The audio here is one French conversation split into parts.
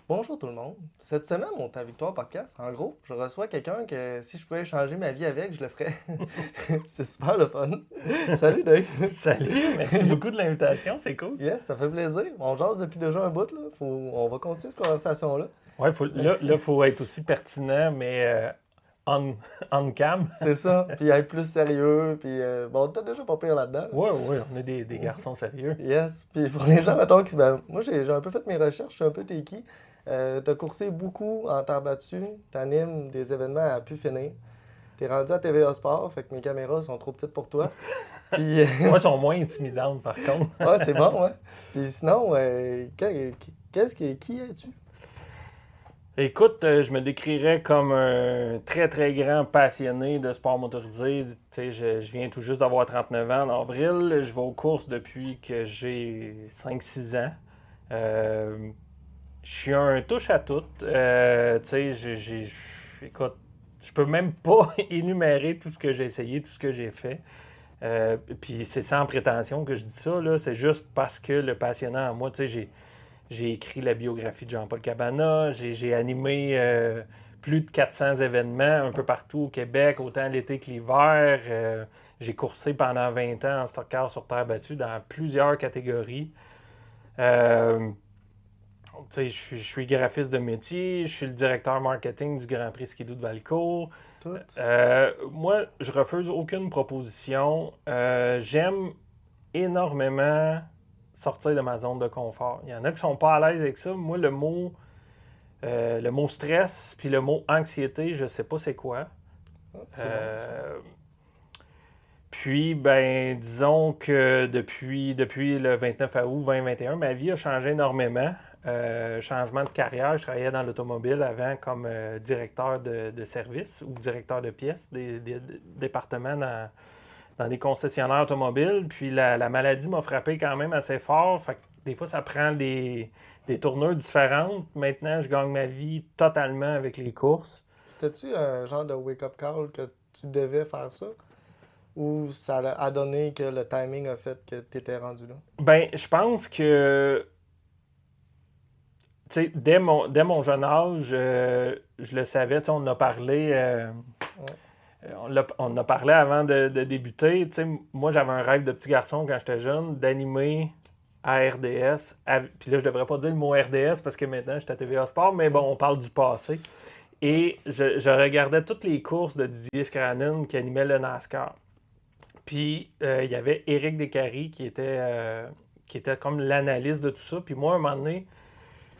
Bonjour tout le monde. Cette semaine, mon Ta Victoire podcast, en gros, je reçois quelqu'un que si je pouvais changer ma vie avec, je le ferais. C'est super le fun. Salut Dave. Salut, merci beaucoup de l'invitation, c'est cool. Yes, ça fait plaisir. On jase depuis déjà un bout, là. On va continuer cette conversation-là. Ouais, Mais faut être aussi pertinent, mais on, on cam. c'est ça, puis être plus sérieux, puis bon, t'as déjà pas pire là-dedans, là. Ouais, ouais, on est des garçons sérieux. Yes, puis pour les gens, mettons, moi j'ai un peu fait mes recherches, je suis un peu t'es qui. T'as coursé beaucoup en terre battue, t'animes des événements à pu finir. T'es rendu à TVA Sport, fait que mes caméras sont trop petites pour toi. Puis, Moi, elles sont moins intimidantes par contre. ouais, c'est bon, ouais. Puis sinon, qui es-tu? Écoute, je me décrirais comme un très très grand passionné de sport motorisé. Tu sais, je viens tout juste d'avoir 39 ans en avril. Je vais aux courses depuis que j'ai 5-6 ans. Euh, je suis un touche à tout. Tu sais, écoute, je peux même pas énumérer tout ce que j'ai essayé, tout ce que j'ai fait. Puis c'est sans prétention que je dis ça, là. C'est juste parce que le passionnant en moi, tu sais, j'ai écrit la biographie de Jean-Paul Cabana, j'ai animé plus de 400 événements un peu partout au Québec, autant l'été que l'hiver. J'ai coursé pendant 20 ans en stock-car sur terre battue dans plusieurs catégories. Euh, je suis graphiste de métier, je suis le directeur marketing du Grand Prix Skidoo de Valcourt. Toutes. Moi, je refuse aucune proposition. J'aime énormément sortir de ma zone de confort. Il y en a qui sont pas à l'aise avec ça. Moi, le mot stress puis le mot anxiété, je sais pas c'est quoi. Ah, c'est bon, ça. Euh, Puis, ben, disons que depuis le 29 août 2021, ma vie a changé énormément. Changement de carrière, je travaillais dans l'automobile avant comme directeur de service ou directeur de pièces, des départements dans des concessionnaires automobiles. Puis la maladie m'a frappé quand même assez fort. Fait que des fois, ça prend des tournures différentes. Maintenant, je gagne ma vie totalement avec les courses. C'était-tu un genre de wake-up call que tu devais faire ça? Ou ça a donné que le timing a fait que t'étais rendu là? Ben, je pense que tu sais, dès mon jeune âge, je le savais, tu sais, on en a parlé, Ouais. on en a parlé avant de débuter. Tu sais, moi, j'avais un rêve de petit garçon quand j'étais jeune d'animer à RDS. Puis là, je devrais pas dire le mot RDS parce que maintenant, je suis à TVA Sport, mais bon, on parle du passé. Et je regardais toutes les courses de Didier Scranen qui animait le NASCAR. Puis, il y avait Éric Descaries qui était comme l'analyste de tout ça. Puis moi, à un moment donné,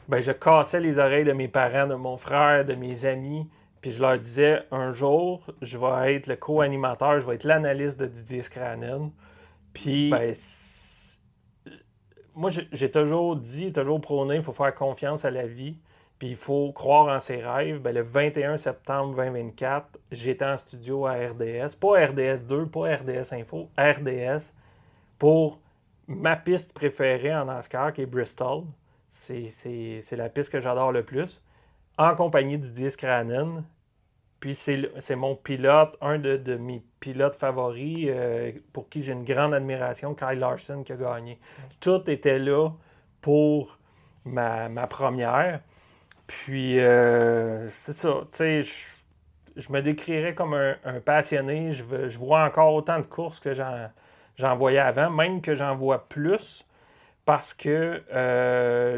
ben, je cassais les oreilles de mes parents, de mon frère, de mes amis. Puis je leur disais, un jour, je vais être le co-animateur, je vais être l'analyste de Didier Scranen. Puis, ben, moi, j'ai toujours dit, toujours prôné, il faut faire confiance à la vie. Puis il faut croire en ses rêves. Ben, le 21 septembre 2024, j'étais en studio à RDS. Pas RDS 2, pas RDS Info, RDS pour ma piste préférée en NASCAR, qui est Bristol. C'est la piste que j'adore le plus. En compagnie de Didier Scranen. Puis c'est mon pilote, un de mes pilotes favoris, pour qui j'ai une grande admiration, Kyle Larson, qui a gagné. Tout était là pour ma première. Puis c'est ça, tu sais, je me décrirais comme un passionné. Je vois encore autant de courses que j'en voyais avant, même que j'en vois plus parce que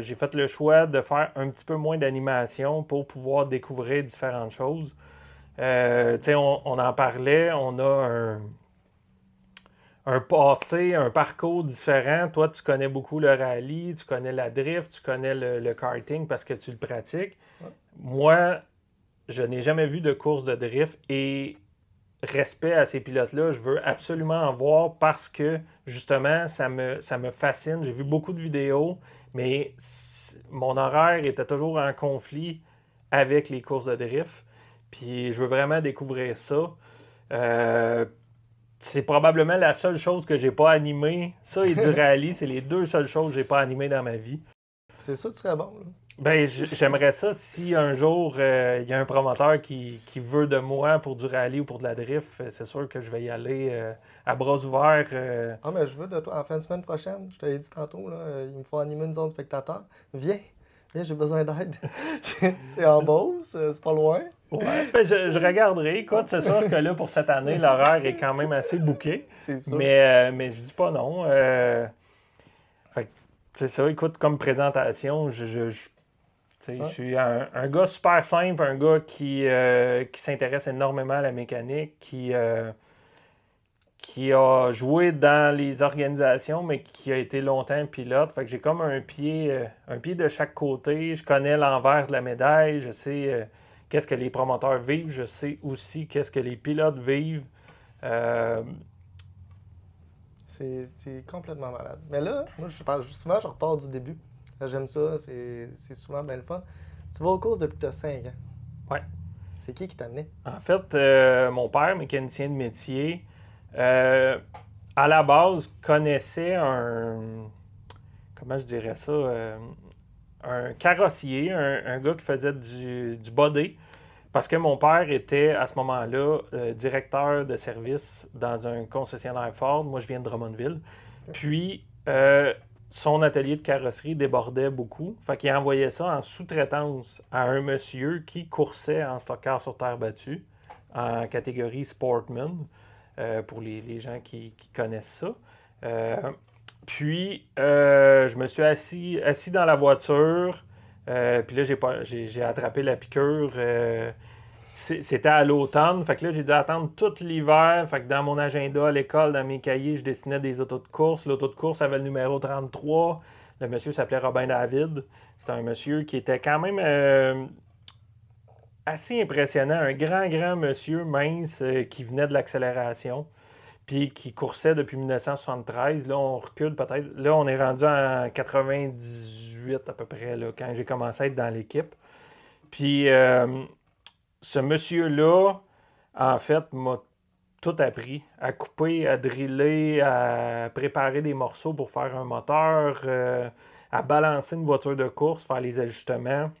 j'ai fait le choix de faire un petit peu moins d'animation pour pouvoir découvrir différentes choses. Tu sais, on en parlait, on a un passé, un parcours différent. Toi, tu connais beaucoup le rallye, tu connais la drift, tu connais le karting parce que tu le pratiques. Ouais. Moi, je n'ai jamais vu de course de drift et respect à ces pilotes-là, je veux absolument en voir parce que justement, ça me fascine. J'ai vu beaucoup de vidéos, mais mon horaire était toujours en conflit avec les courses de drift. Puis je veux vraiment découvrir ça. Euh, c'est probablement la seule chose que j'ai pas animée. Ça et du rallye, c'est les deux seules choses que j'ai pas animées dans ma vie. C'est sûr que tu serais bon, là. Ben, j'aimerais ça si un jour il y a un promoteur qui veut de moi pour du rallye ou pour de la drift, c'est sûr que je vais y aller à bras ouverts. Ah, mais je veux de toi, en fin de semaine prochaine, je te l'ai dit tantôt, là, il me faut animer une zone spectateur. Viens, Viens, j'ai besoin d'aide. C'est en Beauce, c'est pas loin. Ouais, ben je regarderai. Écoute, c'est sûr que là, pour cette année, l'horaire est quand même assez booké. C'est sûr. Mais je dis pas non. Fait que, c'est ça, écoute, comme présentation, tu sais, je suis un gars super simple, un gars qui s'intéresse énormément à la mécanique, qui a joué dans les organisations, mais qui a été longtemps pilote. Fait que j'ai comme un pied de chaque côté. Je connais l'envers de la médaille. Je sais qu'est-ce que les promoteurs vivent. Je sais aussi qu'est-ce que les pilotes vivent. Euh, C'est complètement malade. Mais là, moi, souvent, je repars du début. Là, j'aime ça, c'est souvent bien le fun. Tu vas aux courses depuis que tu as 5 ans. ouais. C'est qui t'a amené? En fait, mon père, mécanicien de métier, à la base, connaissait comment je dirais ça, un carrossier, un gars qui faisait du body, parce que mon père était à ce moment-là directeur de service dans un concessionnaire Ford. Moi, je viens de Drummondville. Puis, son atelier de carrosserie débordait beaucoup. Fait qu'il envoyait ça en sous-traitance à un monsieur qui coursait en stock car sur terre battue, en catégorie Sportman, pour les gens qui connaissent ça. Puis, je me suis assis dans la voiture. Puis là, j'ai attrapé la piqûre. C'était à l'automne. Fait que là, j'ai dû attendre tout l'hiver. Fait que dans mon agenda à l'école, dans mes cahiers, je dessinais des autos de course. L'auto de course avait le numéro 33. Le monsieur s'appelait Robin David. C'était un monsieur qui était quand même assez impressionnant. Un grand monsieur mince qui venait de l'accélération. Puis qui coursait depuis 1973. Là, on recule peut-être. Là, on est rendu en 98 à peu près, là, quand j'ai commencé à être dans l'équipe. Puis ce monsieur-là, en fait, m'a tout appris. À couper, à driller, à préparer des morceaux pour faire un moteur, à balancer une voiture de course, faire les ajustements.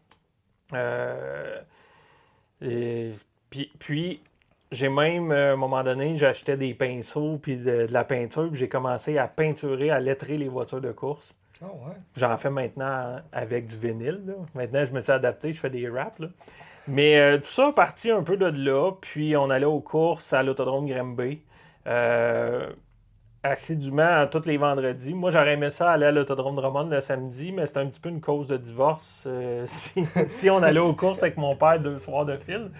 Puis j'ai même, à un moment donné, j'achetais des pinceaux puis de la peinture, puis j'ai commencé à peinturer, à lettrer les voitures de course. Oh ouais. J'en fais maintenant avec du vinyle. Là. Maintenant, je me suis adapté, je fais des raps. Là. Mais tout ça partit un peu de là, puis on allait aux courses à l'autodrome Granby. Assidûment tous les vendredis. Moi, j'aurais aimé ça aller à l'autodrome Drummond le samedi, mais c'était un petit peu une cause de divorce si on allait aux courses avec mon père 2 soirs de fil.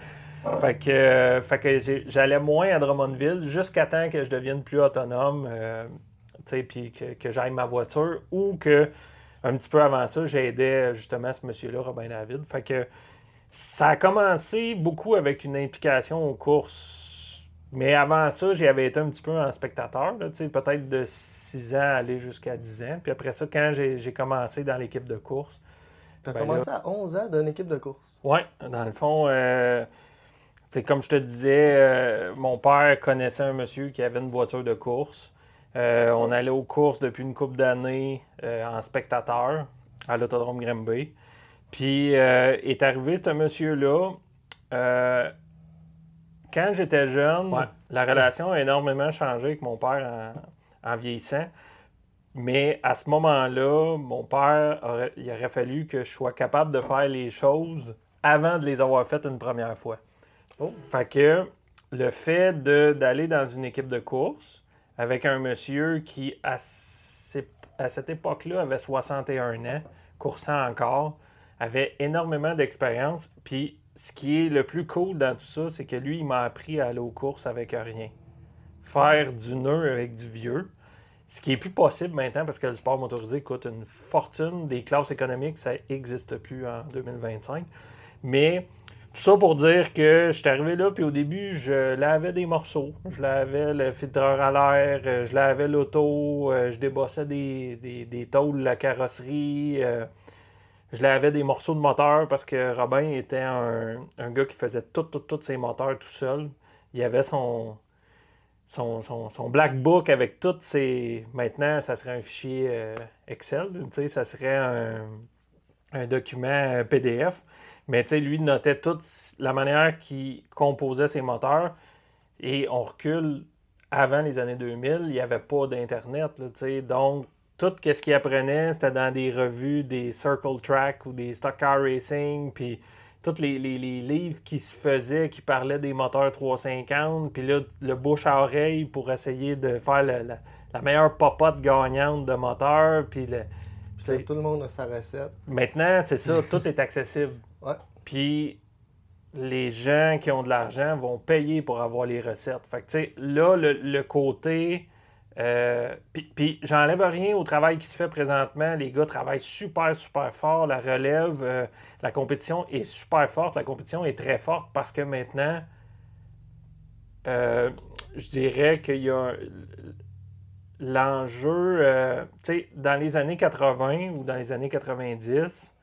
Fait que j'allais moins à Drummondville jusqu'à temps que je devienne plus autonome, puis que j'aille ma voiture ou que un petit peu avant ça, j'aidais justement ce monsieur-là, Robin David. Fait que ça a commencé beaucoup avec une implication aux courses. Mais avant ça, j'y avais été un petit peu en spectateur, là, peut-être de 6 ans à aller jusqu'à 10 ans. Puis après ça, quand j'ai commencé dans l'équipe de course. Tu as commencé à 11 ans dans une équipe de course. Oui, dans le fond, comme je te disais, mon père connaissait un monsieur qui avait une voiture de course. On allait aux courses depuis une couple d'années en spectateur à l'autodrome Granby. Puis est arrivé ce monsieur-là. Quand j'étais jeune, la relation a énormément changé avec mon père en vieillissant. Mais à ce moment-là, mon père, il aurait fallu que je sois capable de faire les choses avant de les avoir faites une première fois. Oh. Fait que le fait d'aller dans une équipe de course avec un monsieur qui, à cette époque-là, avait 61 ans, coursant encore, avait énormément d'expérience. Puis ce qui est le plus cool dans tout ça, c'est que lui, il m'a appris à aller aux courses avec rien. Faire du nœud avec du vieux. Ce qui est plus possible maintenant parce que le sport motorisé coûte une fortune. Des classes économiques, ça n'existe plus en 2025. Mais tout ça pour dire que je suis arrivé là, puis au début, je lavais des morceaux. Je lavais le filtreur à l'air, je lavais l'auto, je débossais des tôles de la carrosserie. Je lavais des morceaux de moteur parce que Robin était un gars qui faisait tous ses moteurs tout seul. Il avait son Black Book avec toutes ses... Maintenant, ça serait un fichier Excel, ça serait un document PDF. Mais lui notait toute la manière qu'il composait ses moteurs. Et on recule avant les années 2000, il n'y avait pas d'Internet. Donc, tout ce qu'ils apprenaient, c'était dans des revues, des Circle Track ou des Stock Car Racing, puis tous les livres qui se faisaient, qui parlaient des moteurs 350, puis là, le bouche à oreille pour essayer de faire la meilleure popote gagnante de moteur, puis Tout le monde a sa recette. maintenant, c'est ça, tout est accessible. Ouais. Puis les gens qui ont de l'argent vont payer pour avoir les recettes. Fait que, tu sais, là, le côté... puis j'enlève rien au travail qui se fait présentement. Les gars travaillent super, super fort. La relève, la compétition est super forte. La compétition est très forte parce que maintenant, je dirais qu'il y a l'enjeu... tu sais, dans les années 80 ou dans les années 90,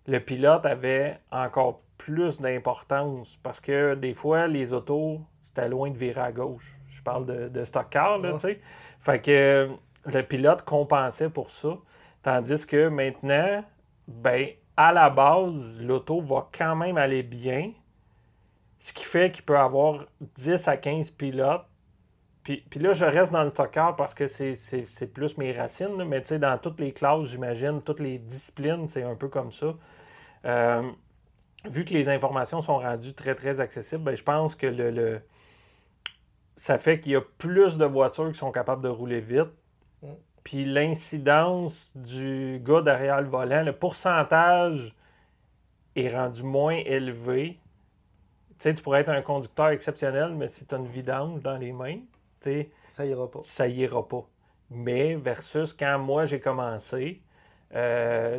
le pilote avait encore plus d'importance parce que des fois, les autos, c'était loin de virer à gauche. Je parle de stock car, là, tu sais. Fait que le pilote compensait pour ça. Tandis que maintenant, ben, à la base, l'auto va quand même aller bien. Ce qui fait qu'il peut avoir 10 à 15 pilotes. Puis là, je reste dans le stock car parce que c'est plus mes racines. Là, mais tu sais, dans toutes les classes, j'imagine, toutes les disciplines, c'est un peu comme ça. Vu que les informations sont rendues très, très accessibles, ben, je pense que ça fait qu'il y a plus de voitures qui sont capables de rouler vite. Puis l'incidence du gars derrière le volant, le pourcentage est rendu moins élevé. Tu sais, tu pourrais être un conducteur exceptionnel, mais si tu as une vidange dans les mains, tu sais, ça ira pas. Ça ira pas. Mais versus quand moi j'ai commencé tu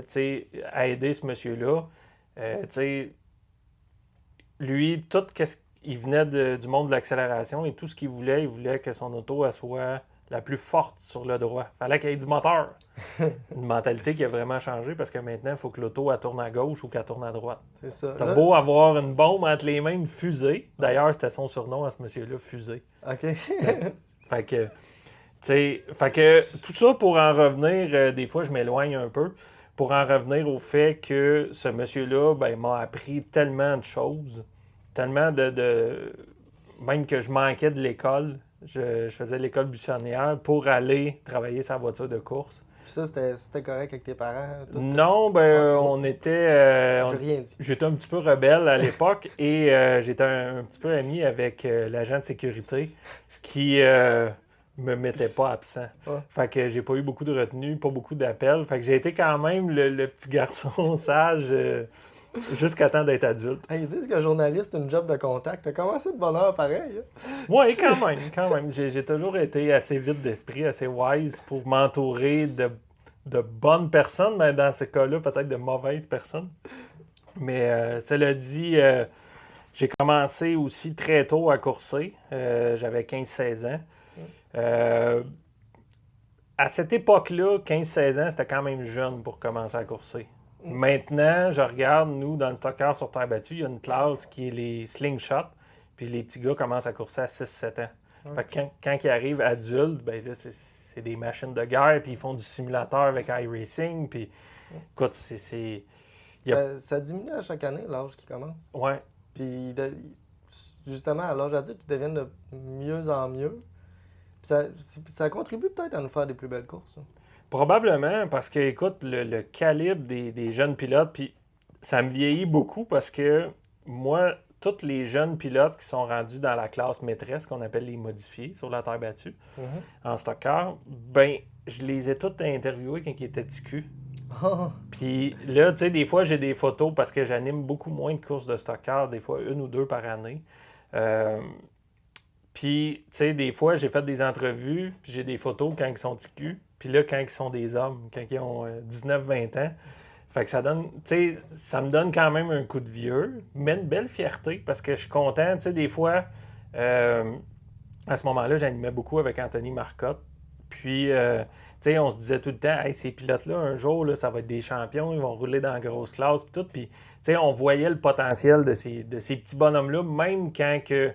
sais, à aider ce monsieur-là, tu sais, lui, il venait du monde de l'accélération et tout ce qu'il voulait, il voulait que son auto elle soit la plus forte sur le droit. Il fallait qu'il y ait du moteur. Une mentalité qui a vraiment changé parce que maintenant, il faut que l'auto elle tourne à gauche ou qu'elle tourne à droite. C'est ça. T'as beau avoir une bombe entre les mains, une fusée. D'ailleurs, c'était son surnom à ce monsieur-là, Fusée. OK. Fait que tout ça pour en revenir, des fois je m'éloigne un peu, pour en revenir au fait que ce monsieur-là ben, m'a appris tellement de choses, tellement même que je manquais de l'école. Je faisais l'école buissonnière pour aller travailler sa voiture de course. Puis ça, c'était correct avec tes parents? Non, ben on était... J'ai rien dit. J'étais un petit peu rebelle à l'époque et j'étais un petit peu ami avec l'agent de sécurité qui me mettait pas absent. Ouais. Fait que j'ai pas eu beaucoup de retenue, pas beaucoup d'appels. Fait que j'ai été quand même le petit garçon sage jusqu'à temps d'être adulte. Ils disent que journaliste, c'est une job de contact. T'as commencé de bonne heure pareil. Hein? Oui, quand même. J'ai toujours été assez vite d'esprit, assez wise pour m'entourer de bonnes personnes, mais dans ce cas-là, peut-être de mauvaises personnes. Mais cela dit, j'ai commencé aussi très tôt à courser. J'avais 15-16 ans. À cette époque-là, 15-16 ans, c'était quand même jeune pour commencer à courser. Maintenant, je regarde, nous, dans le stock car sur terre battue, il y a une classe qui est les slingshots, puis les petits gars commencent à courser à 6-7 ans. Fait que quand ils arrivent adultes, ben là, c'est des machines de guerre, puis ils font du simulateur avec iRacing, puis écoute, Ça diminue à chaque année, l'âge qui commence. Ouais. Puis justement, à l'âge adulte, tu deviens de mieux en mieux. Puis ça contribue peut-être à nous faire des plus belles courses. Hein. Probablement, parce que, écoute, le calibre des jeunes pilotes, puis ça me vieillit beaucoup parce que moi, tous les jeunes pilotes qui sont rendus dans la classe maîtresse, qu'on appelle les modifiés sur la terre battue, en stock car, ben, je les ai tous interviewés quand ils étaient TQ. Puis là, tu sais, des fois, j'ai des photos parce que j'anime beaucoup moins de courses de stock car, des fois 1 ou 2 par année. Puis, tu sais, des fois, j'ai fait des entrevues, puis j'ai des photos quand ils sont TQ. Puis là, quand ils sont des hommes, quand ils ont 19-20 ans, fait que ça donne, tu sais, ça me donne quand même un coup de vieux, mais une belle fierté parce que je suis content. Tu sais, des fois, à ce moment-là, j'animais beaucoup avec Anthony Marcotte. Puis, tu sais, on se disait tout le temps, hey, ces pilotes-là, un jour, là, ça va être des champions, ils vont rouler dans la grosse classe, puis tout. Puis, tu sais, on voyait le potentiel de ces petits bonhommes-là, même quand que, tu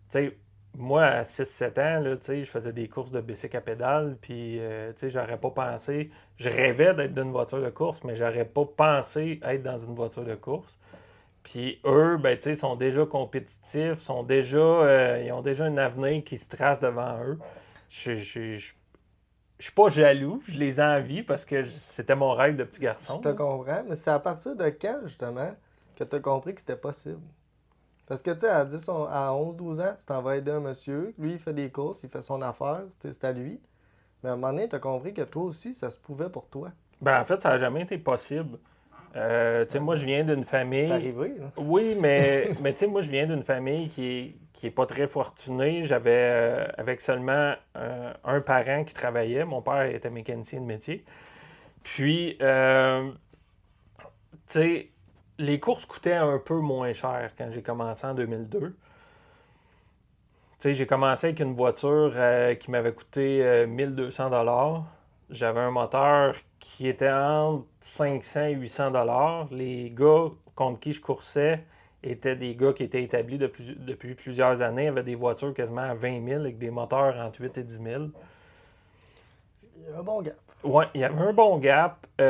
sais, moi, à 6-7 ans, là, je faisais des courses de bicycle à pédale, puis j'aurais pas pensé... Je rêvais d'être dans une voiture de course, mais j'aurais pas pensé être dans une voiture de course. Puis eux, ben, ils sont déjà compétitifs, ils ont déjà un avenir qui se trace devant eux. Je je suis pas jaloux, je les envie parce que c'était mon rêve de petit garçon. Je te comprends, mais c'est à partir de quand, justement, que tu as compris que c'était possible? Parce que, tu sais, à 11-12 ans, tu t'en vas aider un monsieur, lui, il fait des courses, il fait son affaire, c'est à lui. Mais à un moment donné, tu as compris que toi aussi, ça se pouvait pour toi. Ben, en fait, ça n'a jamais été possible. Tu sais, moi, je viens d'une C'est famille. arrivé, là. Oui, mais tu sais, moi, je viens d'une famille qui est pas très fortunée. J'avais avec seulement un parent qui travaillait. Mon père était mécanicien de métier. Puis, tu sais, les courses coûtaient un peu moins cher quand j'ai commencé en 2002. Tu sais, j'ai commencé avec une voiture qui m'avait coûté 1200 $. J'avais un moteur qui était entre 500 et 800 $. Les gars contre qui je coursais étaient des gars qui étaient établis depuis plusieurs années, avaient des voitures quasiment à 20 000 avec des moteurs entre 8 et 10 000. Il y a un bon gap. Ouais, il y avait un bon gap. Tu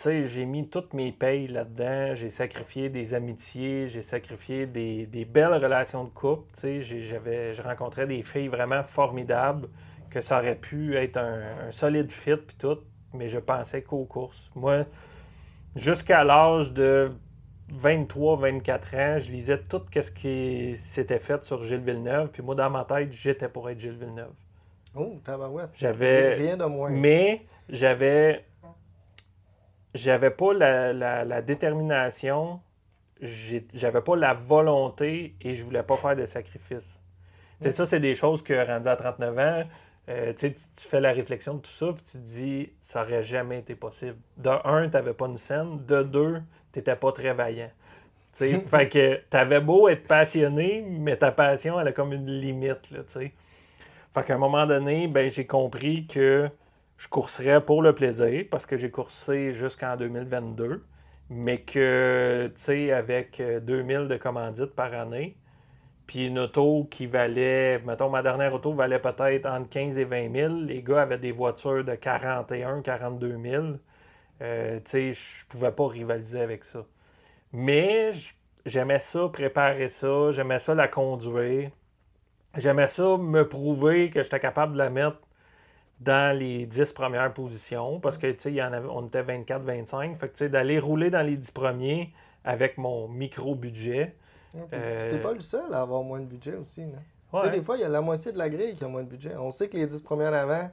sais, j'ai mis toutes mes payes là-dedans. J'ai sacrifié des amitiés, j'ai sacrifié des belles relations de couple. Tu sais, je rencontrais des filles vraiment formidables, que ça aurait pu être un solide fit puis tout, mais je pensais qu'aux courses. Moi, jusqu'à l'âge de 23-24 ans, je lisais tout ce qui s'était fait sur Gilles Villeneuve, puis moi, dans ma tête, j'étais pour être Gilles Villeneuve. Oh, tabarouette. J'avais. Rien de moins. Mais j'avais pas la détermination, j'avais pas la volonté et je voulais pas faire de sacrifices. Tu sais, ça, c'est des choses que, rendu à 39 ans, tu sais, tu fais la réflexion de tout ça, puis tu te dis, ça aurait jamais été possible. De un, t'avais pas une scène. De deux, t'étais pas très vaillant. Tu sais, fait que t'avais beau être passionné, mais ta passion, elle a comme une limite, là, tu sais. Fait qu'à un moment donné, ben, j'ai compris que je courserais pour le plaisir, parce que j'ai coursé jusqu'en 2022, mais que, tu sais, avec 2000 de commandites par année, puis une auto qui valait, mettons, ma dernière auto valait peut-être entre 15 et 20 000. Les gars avaient des voitures de 41, 42 000. Tu sais, je pouvais pas rivaliser avec ça. Mais j'aimais ça, préparer ça, j'aimais ça la conduire. J'aimais ça me prouver que j'étais capable de la mettre dans les 10 premières positions parce que, tu sais, on était 24-25. Fait que, tu sais, d'aller rouler dans les 10 premiers avec mon micro-budget. Puis t'es pas le seul à avoir moins de budget aussi, là. Tu sais, Ouais, des fois, il y a la moitié de la grille qui a moins de budget. On sait que les 10 premiers en avant,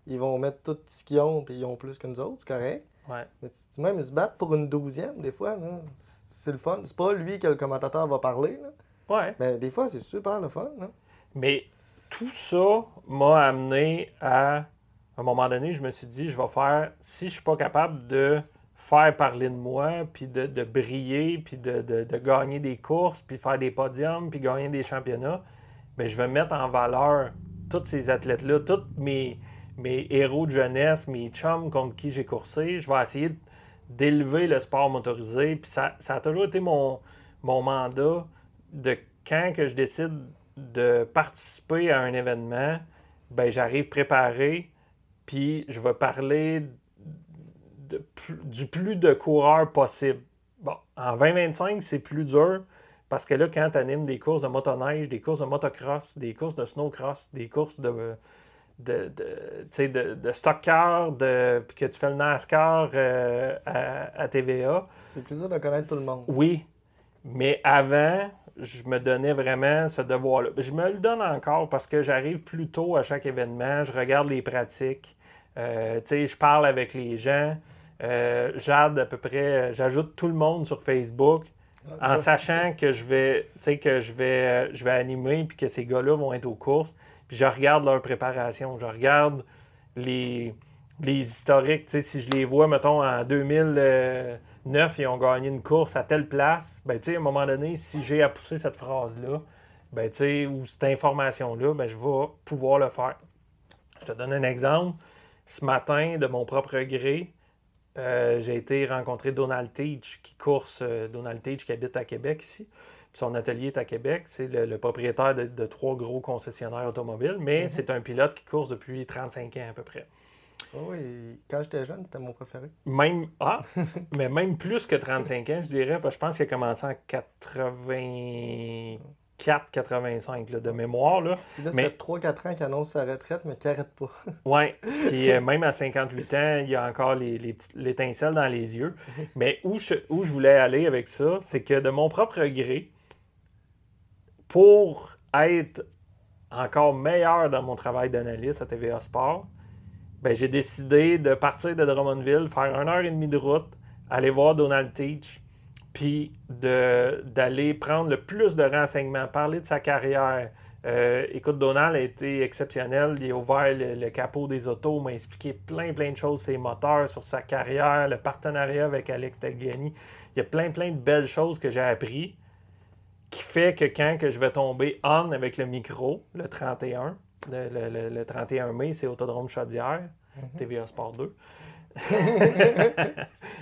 ils vont mettre tout ce qu'ils ont, puis ils ont plus que nous autres, c'est correct. ouais. Mais même, ils se battent pour une 12e, des fois, là. C'est le fun. C'est pas lui que le commentateur va parler, là. Ouais. Mais des fois, c'est super le fun, là. Mais tout ça m'a amené à un moment donné, je me suis dit, je vais faire, si je suis pas capable de faire parler de moi, puis de briller, puis de gagner des courses, puis faire des podiums, puis gagner des championnats, ben, je vais mettre en valeur tous ces athlètes-là, tous mes héros de jeunesse, mes chums contre qui j'ai coursé. Je vais essayer d'élever le sport motorisé. Puis ça a toujours été mon mandat de quand que je décide de participer à un événement, ben j'arrive préparé, puis je vais parler du plus de coureurs possible. Bon, en 2025, c'est plus dur parce que là, quand tu animes des courses de motoneige, des courses de motocross, des courses de snowcross, des courses de stock car, puis que tu fais le NASCAR à TVA. C'est plus dur de connaître tout le monde. Oui, mais avant, je me donnais vraiment ce devoir-là. Je me le donne encore parce que j'arrive plus tôt à chaque événement, je regarde les pratiques, je parle avec les gens, j'aide à peu près, j'ajoute tout le monde sur Facebook en sachant que je vais animer puis que ces gars-là vont être aux courses. Puis je regarde leur préparation, je regarde les historiques. Si je les vois, mettons, en 2009, ils ont gagné une course à telle place, ben, à un moment donné, si j'ai à pousser cette phrase-là, ben, ou cette information-là, ben, je vais pouvoir le faire. Je te donne un exemple. Ce matin, de mon propre gré, j'ai été rencontrer Donald Teach, Donald Teach qui habite à Québec ici. Puis son atelier est à Québec. C'est le propriétaire de 3 gros concessionnaires automobiles, mais c'est un pilote qui course depuis 35 ans à peu près. Oh oui, quand j'étais jeune, c'était mon préféré. Mais même plus que 35 ans, je dirais, parce que je pense qu'il a commencé en 95, 4,85 là, de mémoire. Là. Puis là, ça Mais fait 3-4 ans qu'il annonce sa retraite, mais qu'il n'arrête pas. ouais, puis même à 58 ans, il y a encore l'étincelle dans les yeux. Mais où je voulais aller avec ça, c'est que de mon propre gré, pour être encore meilleur dans mon travail d'analyste à TVA Sport, ben, j'ai décidé de partir de Drummondville, faire 1h30 de route, aller voir Donald Teach, puis d'aller prendre le plus de renseignements, parler de sa carrière. Écoute, Donald a été exceptionnel. Il a ouvert le capot des autos, m'a expliqué plein de choses sur ses moteurs, sur sa carrière, le partenariat avec Alex Tagliani. Il y a plein de belles choses que j'ai appris qui fait que quand que je vais tomber on avec le micro, le 31, le 31 mai, c'est Autodrome Chaudière, TVA Sport 2.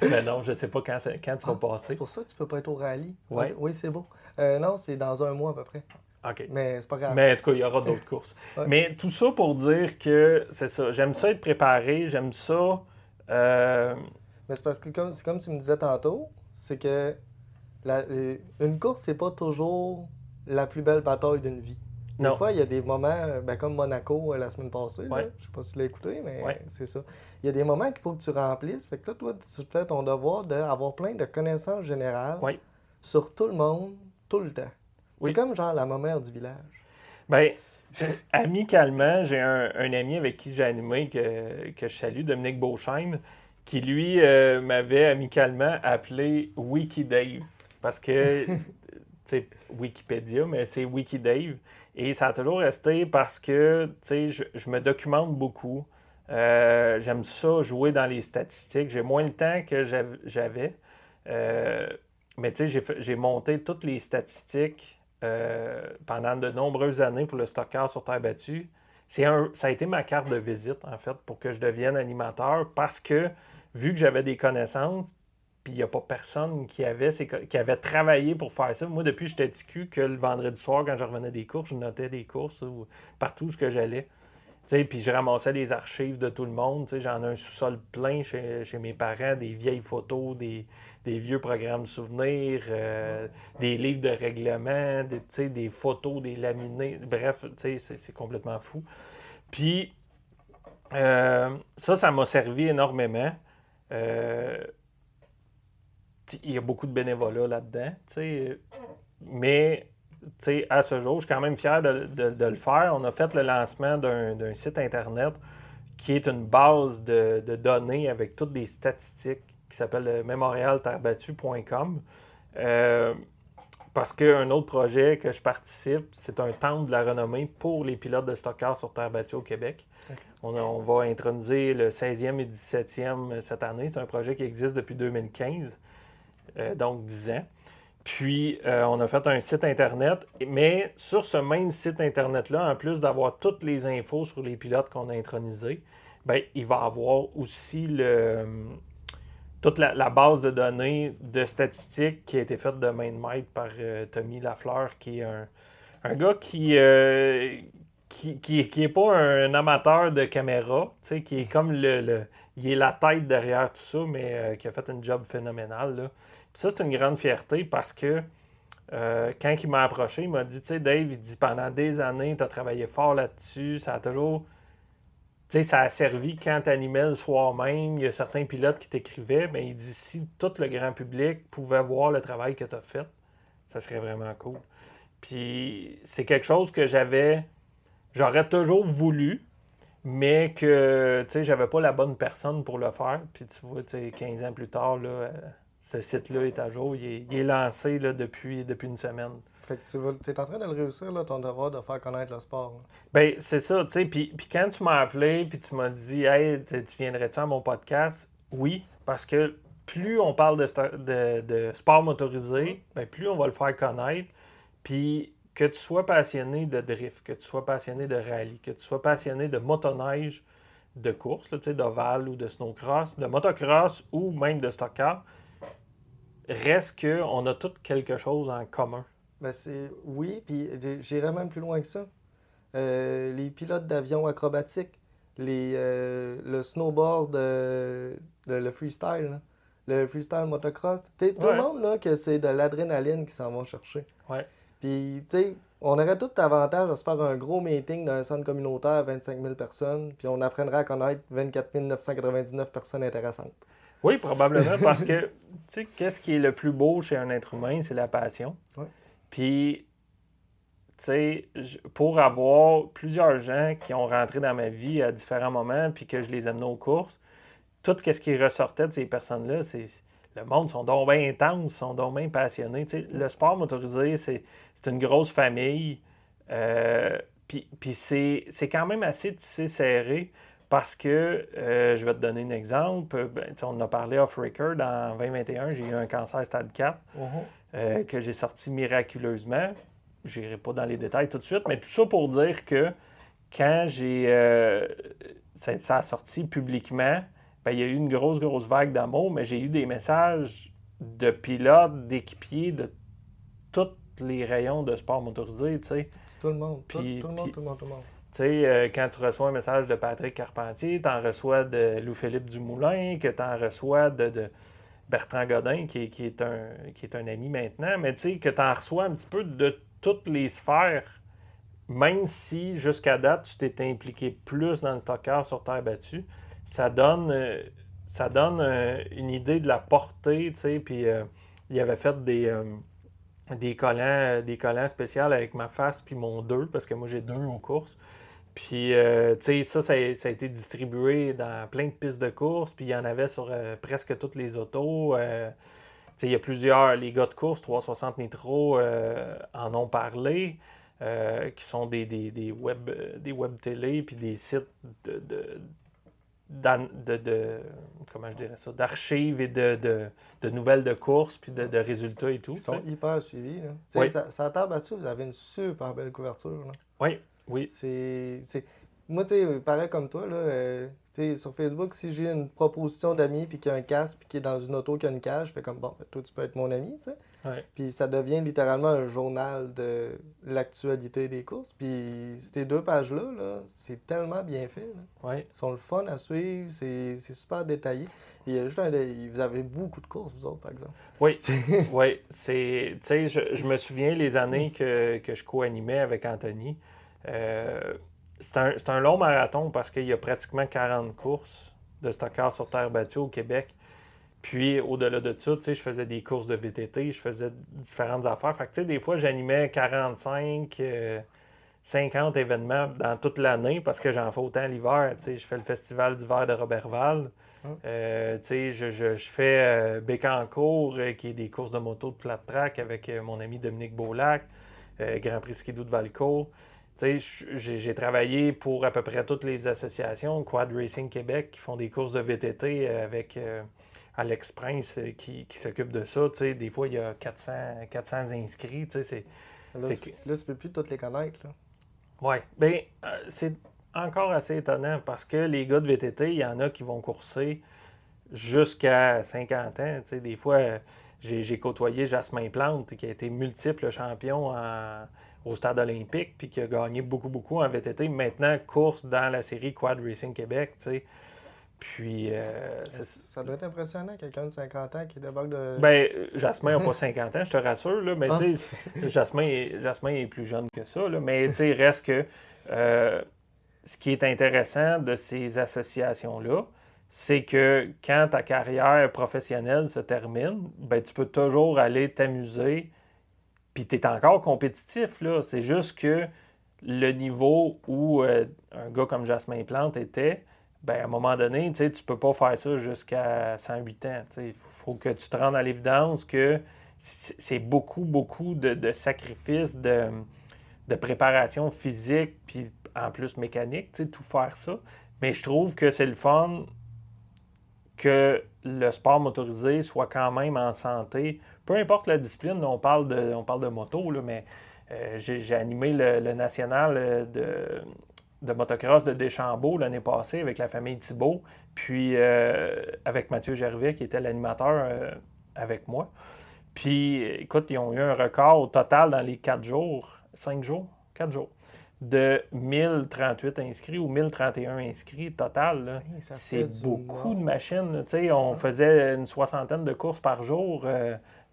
Mais non, je ne sais pas quand tu vas passer. C'est pour ça que tu peux pas être au rallye. Ouais. Oui, c'est beau. Non, c'est dans un mois à peu près. OK. Mais c'est pas grave. Mais en tout cas, il y aura d'autres courses. Ouais. Mais tout ça pour dire que c'est ça. J'aime ça être préparé. J'aime ça. Mais c'est parce que, comme tu me disais tantôt, c'est que une course, c'est pas toujours la plus belle bataille d'une vie. Des Non. fois, il y a des moments, comme Monaco la semaine passée, Ouais. là, je sais pas si tu l'as écouté, mais Ouais. c'est ça. Il y a des moments qu'il faut que tu remplisses. Fait que là, toi, tu fais ton devoir d'avoir plein de connaissances générales Ouais. sur tout le monde, tout le temps. Oui. C'est comme genre la maman du village. Ben, amicalement, j'ai un ami avec qui j'ai animé, que je salue, Dominique Beauchesne, qui lui m'avait amicalement appelé Wikidave. Parce que, tu sais, Wikipédia, mais c'est Wikidave. Et ça a toujours resté parce que, tu sais, je me documente beaucoup. J'aime ça jouer dans les statistiques. J'ai moins le temps que j'avais. Mais tu sais, j'ai monté toutes les statistiques pendant de nombreuses années pour le Stock-Car sur terre battue. Ça a été ma carte de visite, en fait, pour que je devienne animateur parce que, vu que j'avais des connaissances, puis il n'y a pas personne qui avait travaillé pour faire ça. Moi, depuis, j'étais TQ que le vendredi soir, quand je revenais des courses, je notais des courses partout où j'allais. Puis je ramassais les archives de tout le monde. J'en ai un sous-sol plein chez mes parents, des vieilles photos, des vieux programmes souvenirs, des livres de règlement, des photos, des laminés. Bref, c'est complètement fou. Puis ça m'a servi énormément. Il y a beaucoup de bénévolat là-dedans, mais à ce jour, je suis quand même fier de le faire. On a fait le lancement d'un site Internet qui est une base de données avec toutes des statistiques qui s'appelle memorialterrebattue.com. Parce qu'un autre projet que je participe, c'est un temple de la renommée pour les pilotes de stock-car sur terre battue au Québec. Okay. On va introniser le 16e et 17e cette année. C'est un projet qui existe depuis 2015, donc 10 ans. Puis, on a fait un site Internet, mais sur ce même site Internet-là, en plus d'avoir toutes les infos sur les pilotes qu'on a intronisés, bien, il va y avoir aussi toute la base de données de statistiques qui a été faite de main de maître par Tommy Lafleur, qui est un gars qui est pas un amateur de caméra, qui est comme il est la tête derrière tout ça, mais qui a fait un job phénoménal, là. Puis ça, c'est une grande fierté parce que quand il m'a approché, il m'a dit, tu sais, Dave, il dit, pendant des années, tu as travaillé fort là-dessus, ça a toujours... Tu sais, ça a servi quand tu animais le soir même, il y a certains pilotes qui t'écrivaient, mais il dit, si tout le grand public pouvait voir le travail que tu as fait, ça serait vraiment cool. Puis c'est quelque chose que j'aurais toujours voulu, mais que, tu sais, j'avais pas la bonne personne pour le faire. Puis tu vois, tu sais, 15 ans plus tard, là... Ce site-là est à jour. Il est lancé là, depuis une semaine. Fait que tu es en train de le réussir, là, ton devoir de faire connaître le sport. Là. Bien, c'est ça, tu sais. Puis quand tu m'as appelé, puis tu m'as dit, hey, tu viendrais-tu à mon podcast? Oui, parce que plus on parle de sport motorisé, bien, plus on va le faire connaître. Puis que tu sois passionné de drift, que tu sois passionné de rallye, que tu sois passionné de motoneige, de course, d'ovale ou de snowcross, de motocross ou même de stock-car, reste qu'on a tous quelque chose en commun. Ben oui, puis j'irais même plus loin que ça. Les pilotes d'avions acrobatiques, le snowboard, le freestyle, là, le freestyle motocross. Tout le monde, là, que c'est de l'adrénaline qui s'en va chercher. Ouais. Puis, tu sais, On aurait tout avantage à se faire un gros meeting dans un centre communautaire à 25 000 personnes, puis on apprendrait à connaître 24 999 personnes intéressantes. Oui, probablement, parce que, tu sais, qu'est-ce qui est le plus beau chez un être humain, c'est la passion. Ouais. Puis, tu sais, pour avoir plusieurs gens qui ont rentré dans ma vie à différents moments, puis que je les amenais aux courses, tout ce qui ressortait de ces personnes-là, c'est le monde sont donc bien intenses, sont donc bien passionnés. Tu sais, le sport motorisé, c'est une grosse famille. Puis c'est quand même assez tissé serré parce que, je vais te donner un exemple. Ben, on en a parlé off-record en 2021, j'ai eu un cancer stade 4 que j'ai sorti miraculeusement. Je n'irai pas dans les détails tout de suite, mais tout ça pour dire que quand ça a sorti publiquement, ben, il y a eu une grosse vague d'amour, mais j'ai eu des messages de pilotes, d'équipiers, de tous les rayons de sport motorisé, tu sais. Tout le monde, Puis, tout le monde, tout le monde, tout le monde. Tu sais, quand tu reçois un message de Patrick Carpentier, tu en reçois de Louis-Philippe Dumoulin, que tu en reçois de Bertrand Godin, qui est un ami maintenant, mais tu sais, que tu en reçois un petit peu de toutes les sphères, même si jusqu'à date, tu t'es impliqué plus dans le stock-car sur terre battue, ça donne une idée de la portée, tu sais, puis il avait fait des collants spéciaux avec ma face puis mon 2, parce que moi j'ai 2 aux courses. Puis, tu sais, ça a été distribué dans plein de pistes de course, puis il y en avait sur presque toutes les autos. Tu sais, il y a plusieurs, les gars de course, 360 Nitro, en ont parlé, qui sont des web télé, puis des sites comment je dirais ça, d'archives et de nouvelles de courses, puis de résultats et tout. Ils sont hyper suivis. Là. Oui. Ça terre battue, vous avez une super belle couverture. Là. Oui. Moi, tu sais, pareil comme toi, là, sur Facebook, si j'ai une proposition d'amis, puis qu'il y a un casque, puis qui est dans une auto qui a une cage, je fais comme, bon, ben, toi, tu peux être mon ami, tu sais. Ouais. Puis ça devient littéralement un journal de l'actualité des courses. Puis ces 2 pages-là, là, c'est tellement bien fait. Là. Ouais. Ils sont le fun à suivre, c'est super détaillé. Puis vous avez beaucoup de courses, vous autres, par exemple. Oui, oui. Tu sais, je me souviens les années que je co-animais avec Anthony. C'est un long marathon parce qu'il y a pratiquement 40 courses de stock-car sur terre battue au Québec. Puis, au-delà de ça, tu sais, je faisais des courses de VTT, je faisais différentes affaires. Fait que, tu sais, des fois, j'animais 45, 50 événements dans toute l'année parce que j'en fais autant l'hiver. Tu sais, je fais le festival d'hiver de Robertval. Tu sais, je fais Bécancour, qui est des courses de moto de flat track avec mon ami Dominique Beaulac, Grand Prix Skidoo de Valcourt. Tu sais, j'ai travaillé pour à peu près toutes les associations, Quad Racing Québec, qui font des courses de VTT avec Alex Prince qui s'occupe de ça. Tu sais, des fois, il y a 400 inscrits. Tu sais, là, tu peux plus toutes les connaître. Oui. Bien, c'est encore assez étonnant parce que les gars de VTT, il y en a qui vont courser jusqu'à 50 ans. Tu sais, des fois, j'ai côtoyé Jasmin Plante, qui a été multiple champion au stade olympique, puis qui a gagné beaucoup en VTT. Maintenant, course dans la série Quad Racing Québec, tu sais. Puis... ça doit être impressionnant, quelqu'un de 50 ans qui débarque de... Ben, Jasmin n'a pas 50 ans, je te rassure, là, mais tu sais, Jasmin est plus jeune que ça, là, mais tu sais, reste que ce qui est intéressant de ces associations-là, c'est que quand ta carrière professionnelle se termine, ben, tu peux toujours aller t'amuser, puis tu es encore compétitif, là. C'est juste que le niveau où un gars comme Jasmin Plante était, ben, à un moment donné, tu ne peux pas faire ça jusqu'à 108 ans. Il faut que tu te rendes à l'évidence que c'est beaucoup de sacrifices, de préparation physique, puis en plus mécanique, tout faire ça. Mais je trouve que c'est le fun que le sport motorisé soit quand même en santé. Peu importe la discipline, on parle de moto, là, mais j'ai animé le national de motocross de Deschambault l'année passée avec la famille Thibault, puis avec Mathieu Gervais qui était l'animateur avec moi. Puis, écoute, ils ont eu un record au total dans les 4 jours, 4 jours, de 1038 inscrits ou 1031 inscrits total. Là. C'est beaucoup de machines. On faisait une 60aine de courses par jour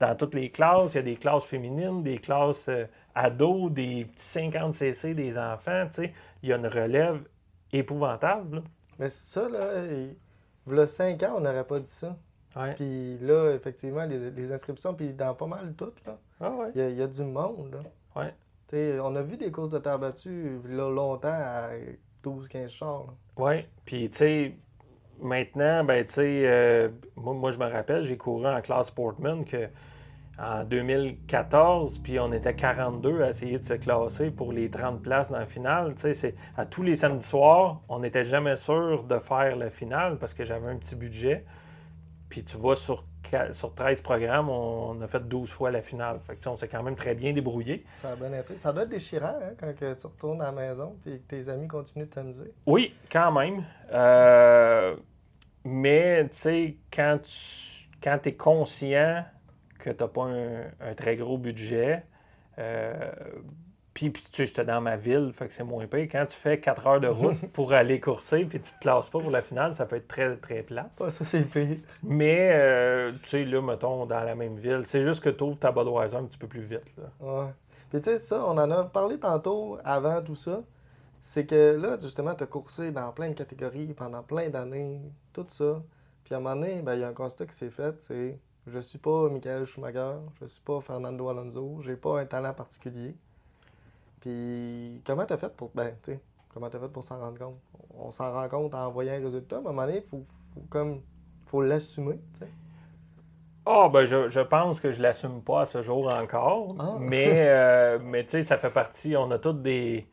dans toutes les classes. Il y a des classes féminines, des classes ados, des petits 50 CC des enfants. Tu sais, il y a une relève épouvantable. Là. Mais c'est ça, là, il y a 5 ans, on n'aurait pas dit ça. Ouais. Puis là, effectivement, les inscriptions, puis dans pas mal toutes, là, Ah ouais. il y a du monde, là. Ouais. T'sais, on a vu des courses de terre battue là, longtemps à 12-15 chars. Là. Oui, puis tu sais, maintenant, ben tu sais, moi je me rappelle, j'ai couru en classe Sportman en 2014, puis on était 42 à essayer de se classer pour les 30 places dans la finale. Tu sais, c'est à tous les samedis soirs, on n'était jamais sûr de faire la finale parce que j'avais un petit budget. Puis tu vois, sur 13 programmes, on a fait 12 fois la finale. Fait que tu sais, on s'est quand même très bien débrouillé. Ça a bien été. Ça doit être déchirant hein, quand que tu retournes à la maison et que tes amis continuent de t'amuser. Oui, quand même. Mais tu sais, quand tu es conscient que tu n'as pas un très gros budget, puis tu sais, j'étais dans ma ville, fait que c'est moins pire. Quand tu fais 4 heures de route pour aller courser, puis tu te classes pas pour la finale, ça peut être très, très plat. Pas ça, c'est pire. Mais, tu sais, là, mettons, dans la même ville, c'est juste que tu ouvres ta Budweiser un petit peu plus vite. Là. Ouais. Puis tu sais, ça, on en a parlé tantôt avant tout ça. C'est que là, justement, tu as coursé dans plein de catégories pendant plein d'années, tout ça. Puis à un moment donné, ben, il y a un constat qui s'est fait, c'est je suis pas Michael Schumacher, je suis pas Fernando Alonso, j'ai pas un talent particulier. Puis comment t'as fait pour. Ben, tu sais, comment t'as fait pour s'en rendre compte? On s'en rend compte en voyant un résultat, mais à un moment donné, faut l'assumer, tu sais. Ah, ben, je pense que je l'assume pas à ce jour encore. Ah. Mais tu sais, ça fait partie. On a tous des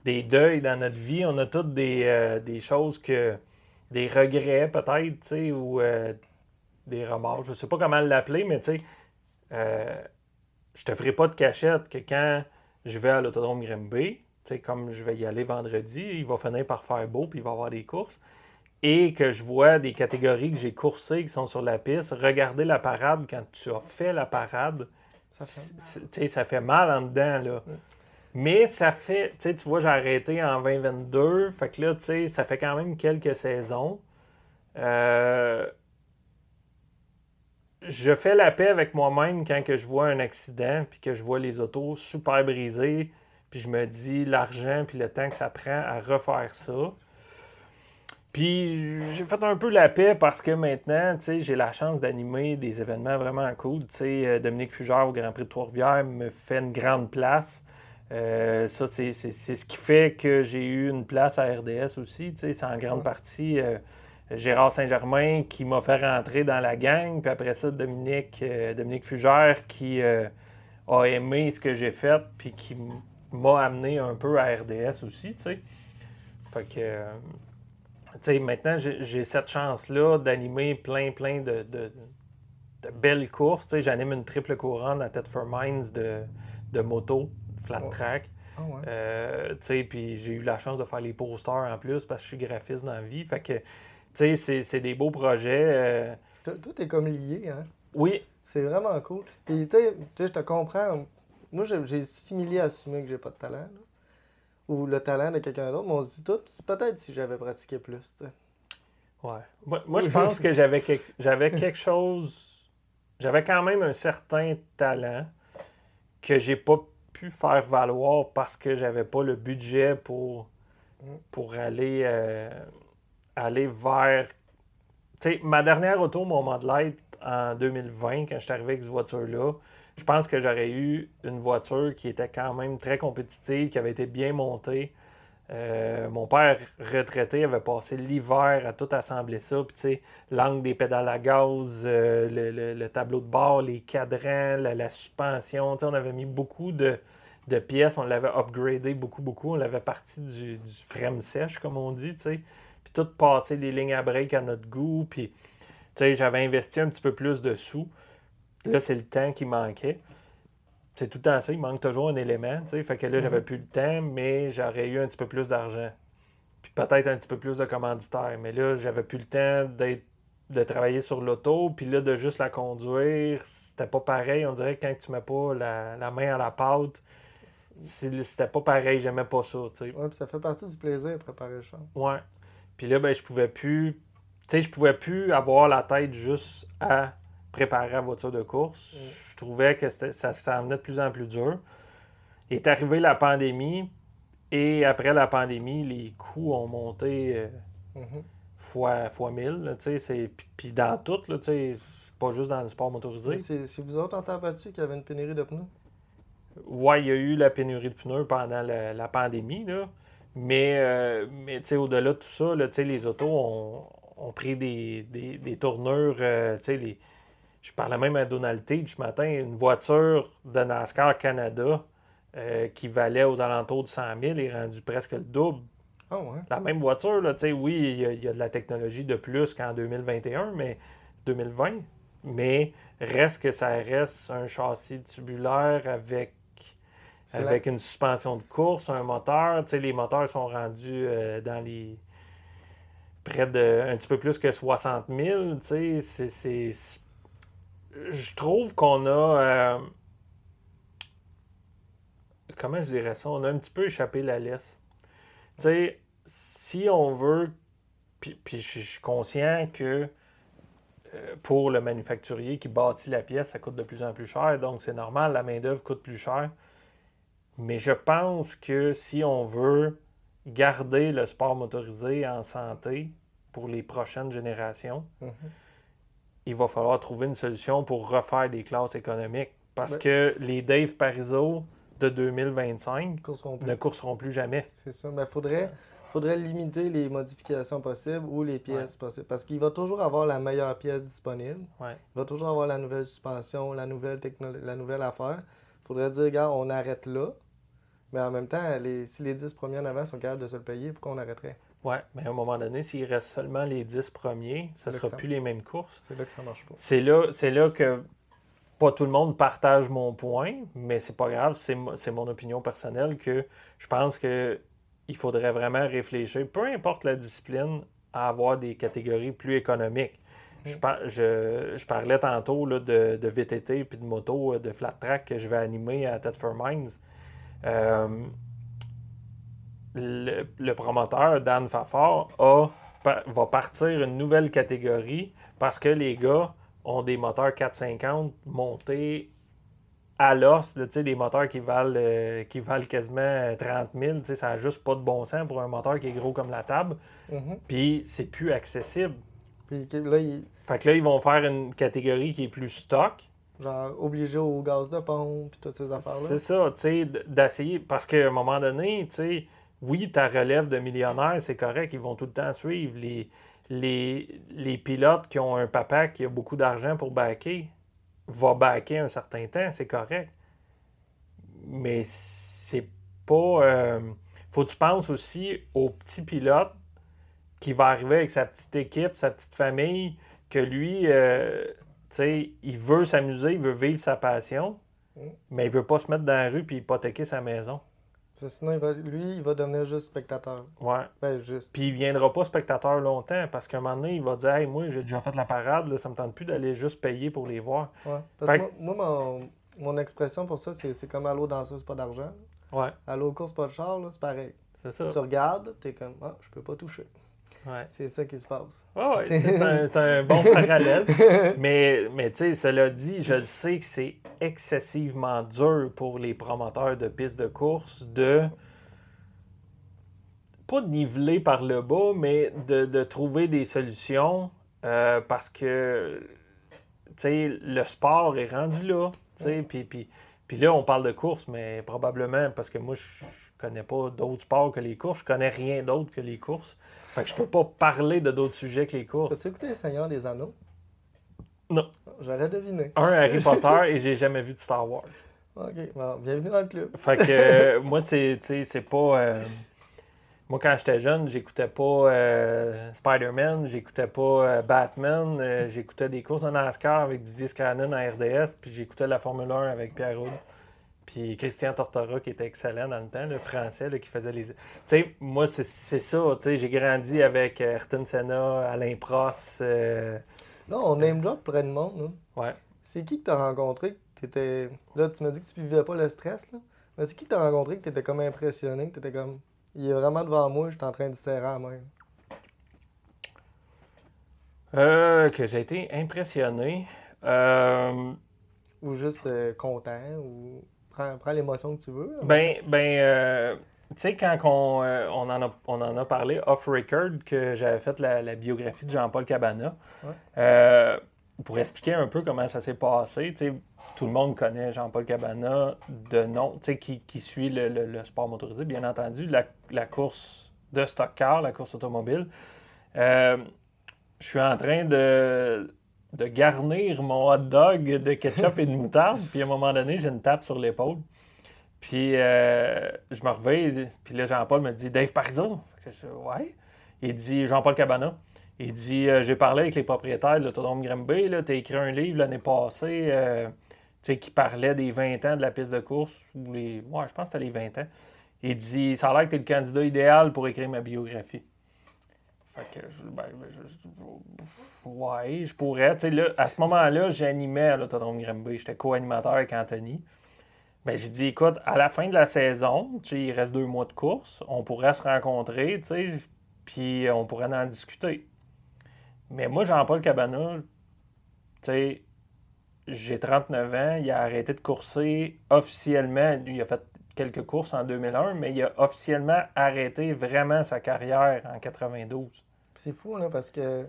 deuils dans notre vie. On a tous des choses que. Des regrets, peut-être, tu sais, ou des remords. Je sais pas comment l'appeler, mais tu sais, je te ferai pas de cachette que quand je vais à l'autodrome Grimby, tu sais, comme je vais y aller vendredi, il va finir par faire beau, puis il va y avoir des courses. Et que je vois des catégories que j'ai coursées qui sont sur la piste, regarder la parade quand tu as fait la parade, ça fait mal en dedans, là. Mais ça fait, tu vois, j'ai arrêté en 2022, fait que là, tu sais, ça fait quand même quelques saisons. Je fais la paix avec moi-même quand que je vois un accident, puis que je vois les autos super brisées, puis je me dis l'argent, puis le temps que ça prend à refaire ça. Puis j'ai fait un peu la paix parce que maintenant, tu sais, j'ai la chance d'animer des événements vraiment cool. Tu sais, Dominique Fugère au Grand Prix de Trois-Rivières me fait une grande place. Ça, c'est ce qui fait que j'ai eu une place à RDS aussi. Tu sais, c'est en grande partie Gérard Saint-Germain qui m'a fait rentrer dans la gang. Puis après ça, Dominique Fugère qui a aimé ce que j'ai fait puis qui m'a amené un peu à RDS aussi, tu sais. Fait que... Tu sais, maintenant, j'ai cette chance-là d'animer plein de belles courses. Tu sais, j'anime une triple couronne à Thetford Mines de moto, flat track. Ah ouais. Tu sais, puis j'ai eu la chance de faire les posters en plus parce que je suis graphiste dans la vie. Fait que, tu sais, c'est des beaux projets. Tout est comme lié, hein? Oui. C'est vraiment cool. Puis, tu sais, je te comprends. Moi, j'ai similé à assumer que j'ai pas de talent, là. Ou le talent de quelqu'un d'autre, mais on se dit tout, c'est peut-être si j'avais pratiqué plus, tu sais. Ouais. Moi, je pense que j'avais quelque chose. J'avais quand même un certain talent que j'ai pas pu faire valoir parce que j'avais pas le budget pour aller vers. Tu sais, ma dernière auto, mon Mod Light, en 2020, quand je suis arrivé avec cette voiture-là, je pense que j'aurais eu une voiture qui était quand même très compétitive, qui avait été bien montée. Mon père retraité avait passé l'hiver à tout assembler ça. Puis, tu sais, l'angle des pédales à gaz, le tableau de bord, les cadrans, la suspension. Tu sais, on avait mis beaucoup de pièces. On l'avait upgradé beaucoup. On l'avait parti du frame sèche, comme on dit, tu sais. Puis, tout passer les lignes à break à notre goût. Puis, tu sais, j'avais investi un petit peu plus de sous. Là, c'est le temps qui manquait. C'est tout le temps ça, il manque toujours un élément, tu sais. Fait que là, j'avais plus le temps, mais j'aurais eu un petit peu plus d'argent. Puis peut-être un petit peu plus de commanditaires. Mais là, j'avais plus le temps de travailler sur l'auto, puis là, de juste la conduire, c'était pas pareil. On dirait que quand tu mets pas la main à la pâte, c'était pas pareil, j'aimais pas ça, tu sais. Ouais, puis ça fait partie du plaisir de préparer le char. Ouais. Puis là, ben, je pouvais plus avoir la tête juste à préparer la voiture de course. Je trouvais que ça s'en venait de plus en plus dur. Est arrivée la pandémie, et après la pandémie, les coûts ont monté fois 1000. Là, puis dans tout, là, c'est pas juste dans le sport motorisé. C'est vous autres en temps battu qu'il y avait une pénurie de pneus? Ouais, il y a eu la pénurie de pneus pendant la pandémie, là. Mais au-delà de tout ça, là, les autos ont pris des tournures. Je parlais même à Donald Tate ce matin, une voiture de NASCAR Canada qui valait aux alentours de 100 000 est rendue presque le double. Ah ouais? La même voiture, là, oui, il y a de la technologie de plus qu'en 2021, mais 2020. Mais reste que ça reste un châssis tubulaire avec une suspension de course, un moteur. Les moteurs sont rendus dans les près de un petit peu plus que 60 000. Je trouve qu'on a... comment je dirais ça? On a un petit peu échappé la laisse. Si on veut... Puis je suis conscient que pour le manufacturier qui bâtit la pièce, ça coûte de plus en plus cher. Donc, c'est normal, la main-d'œuvre coûte plus cher. Mais je pense que si on veut garder le sport motorisé en santé pour les prochaines générations, il va falloir trouver une solution pour refaire des classes économiques. Parce que les Dave Parizeau de 2025 ne courseront plus jamais. C'est ça. Mais faudrait limiter les modifications possibles ou les pièces possibles. Parce qu'il va toujours avoir la meilleure pièce disponible. Ouais. Il va toujours avoir la nouvelle suspension, la nouvelle affaire. Il faudrait dire, regarde, on arrête là. Mais en même temps, si les 10 premiers en avant sont capables de se le payer, pourquoi on arrêterait? Oui, mais à un moment donné, s'il reste seulement les 10 premiers, ça ne sera plus les mêmes courses. C'est là que ça marche pas. C'est là que pas tout le monde partage mon point, mais c'est pas grave, c'est mon opinion personnelle que je pense qu'il faudrait vraiment réfléchir, peu importe la discipline, à avoir des catégories plus économiques. Je parlais tantôt là, de VTT et de moto de flat track que je vais animer à Thetford Mines. Le promoteur, Dan Fafard, va partir une nouvelle catégorie parce que les gars ont des moteurs 450 montés à l'os, des moteurs qui valent quasiment 30 000. Ça n'a juste pas de bon sens pour un moteur qui est gros comme la table. Puis c'est plus accessible. Puis là, Fait que là, ils vont faire une catégorie qui est plus stock. Genre obligé au gaz de pompe puis toutes ces affaires-là. C'est ça, d'essayer. Parce qu'à un moment donné, oui, ta relève de millionnaires, c'est correct, ils vont tout le temps suivre. Les pilotes qui ont un papa qui a beaucoup d'argent pour backer, va backer un certain temps, c'est correct. Mais c'est pas... faut que tu penses aussi au petit pilote qui va arriver avec sa petite équipe, sa petite famille, que lui, il veut s'amuser, il veut vivre sa passion, mais il veut pas se mettre dans la rue et hypothéquer sa maison. Sinon, il va devenir juste spectateur. Ouais. Juste. Puis il viendra pas spectateur longtemps parce qu'à un moment donné, il va dire « Hey, moi, j'ai déjà fait la parade, là, ça me tente plus d'aller juste payer pour les voir. » Ouais. Parce que moi, mon expression pour ça, c'est comme aller aux danseuses, pas d'argent. Ouais. Aller aux courses, pas de char, là, c'est pareil. C'est ça. Tu regardes, t'es comme « Ah, je peux pas toucher. » Ouais. C'est ça qui se passe. Ouais, c'est un bon parallèle. Mais tu sais, cela dit, je sais que c'est excessivement dur pour les promoteurs de pistes de course de pas de niveler par le bas, mais de trouver des solutions parce que le sport est rendu là. Puis là, on parle de course, mais probablement parce que moi, je connais pas d'autres sports que les courses. Je connais rien d'autre que les courses. Fait que je peux pas parler de d'autres sujets que les courses. As-tu écouté Les Seigneurs des Anneaux? Non. J'aurais deviné. Un Harry Potter et j'ai jamais vu de Star Wars. OK. Bon, bienvenue dans le club. Fait que moi, c'est pas... moi, quand j'étais jeune, j'écoutais pas Spider-Man, j'écoutais pas Batman, j'écoutais des courses en NASCAR avec Didier Scannone en RDS, puis j'écoutais la Formule 1 avec Pierre Roux. Puis Christian Tortora, qui était excellent dans le temps, le français, là, qui faisait les... Tu sais, moi, c'est ça. Tu sais, j'ai grandi avec Ayrton Senna, Alain Prost. Là, on name drop près de monde. Là. Ouais. C'est qui que t'as rencontré que t'étais... Là, tu m'as dit que tu vivais pas le stress, là. Mais c'est qui que t'as rencontré que t'étais comme impressionné, que t'étais comme... Il est vraiment devant moi, je suis en train de serrer à main. Que j'ai été impressionné. Ou juste content, ou prends l'émotion que tu veux. Tu sais, quand on en a parlé off-record, que j'avais fait la biographie de Jean-Paul Cabana, Ouais. pour expliquer un peu comment ça s'est passé, tu sais, tout le monde connaît Jean-Paul Cabana de nom, tu sais, qui suit le sport motorisé, bien entendu, la course de stock car, la course automobile. Je suis en train de garnir mon hot dog de ketchup et de moutarde, puis à un moment donné, j'ai une tape sur l'épaule. Puis je me réveille, puis là, Jean-Paul me dit Dave Parizeau. Je dis ouais. Il dit Jean-Paul Cabana. Il dit j'ai parlé avec les propriétaires de l'autodrome Granby, tu as écrit un livre l'année passée qui parlait des 20 ans de la piste de course. Ouais, je pense que c'était les 20 ans. Il dit ça a l'air que tu es le candidat idéal pour écrire ma biographie. Fait que ouais, je pourrais. Là, à ce moment-là, j'animais à l'autodrome Granby. J'étais co-animateur avec Anthony. Ben, j'ai dit, écoute, à la fin de la saison, il reste 2 mois de course, on pourrait se rencontrer, puis on pourrait en discuter. Mais moi, Jean-Paul Cabana, j'ai 39 ans, il a arrêté de courser officiellement. Il a fait quelques courses en 2001, mais il a officiellement arrêté vraiment sa carrière en 92. C'est fou, là, parce que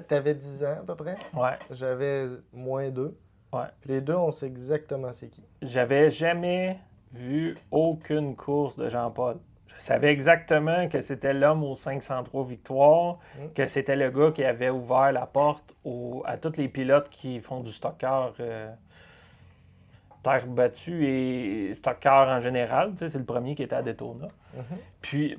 t'avais 10 ans à peu près. Ouais. J'avais moins 2. Ouais. Puis les deux, on sait exactement c'est qui. J'avais jamais vu aucune course de Jean-Paul. Je savais exactement que c'était l'homme aux 503 victoires, que c'était le gars qui avait ouvert la porte à tous les pilotes qui font du stock-car terre battue et stock-car en général. C'est le premier qui était à Daytona. Puis,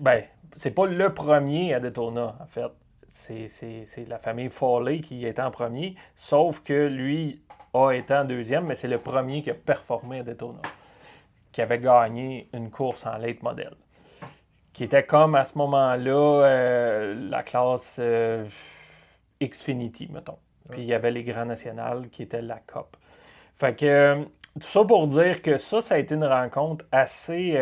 c'est pas le premier à Daytona, en fait. C'est la famille Foley qui était en premier, sauf que lui a été en deuxième, mais c'est le premier qui a performé à Daytona, qui avait gagné une course en late model, qui était comme à ce moment-là la classe Xfinity, mettons. Puis il y avait les Grands Nationals qui étaient la COP. Fait que tout ça pour dire que ça a été une rencontre assez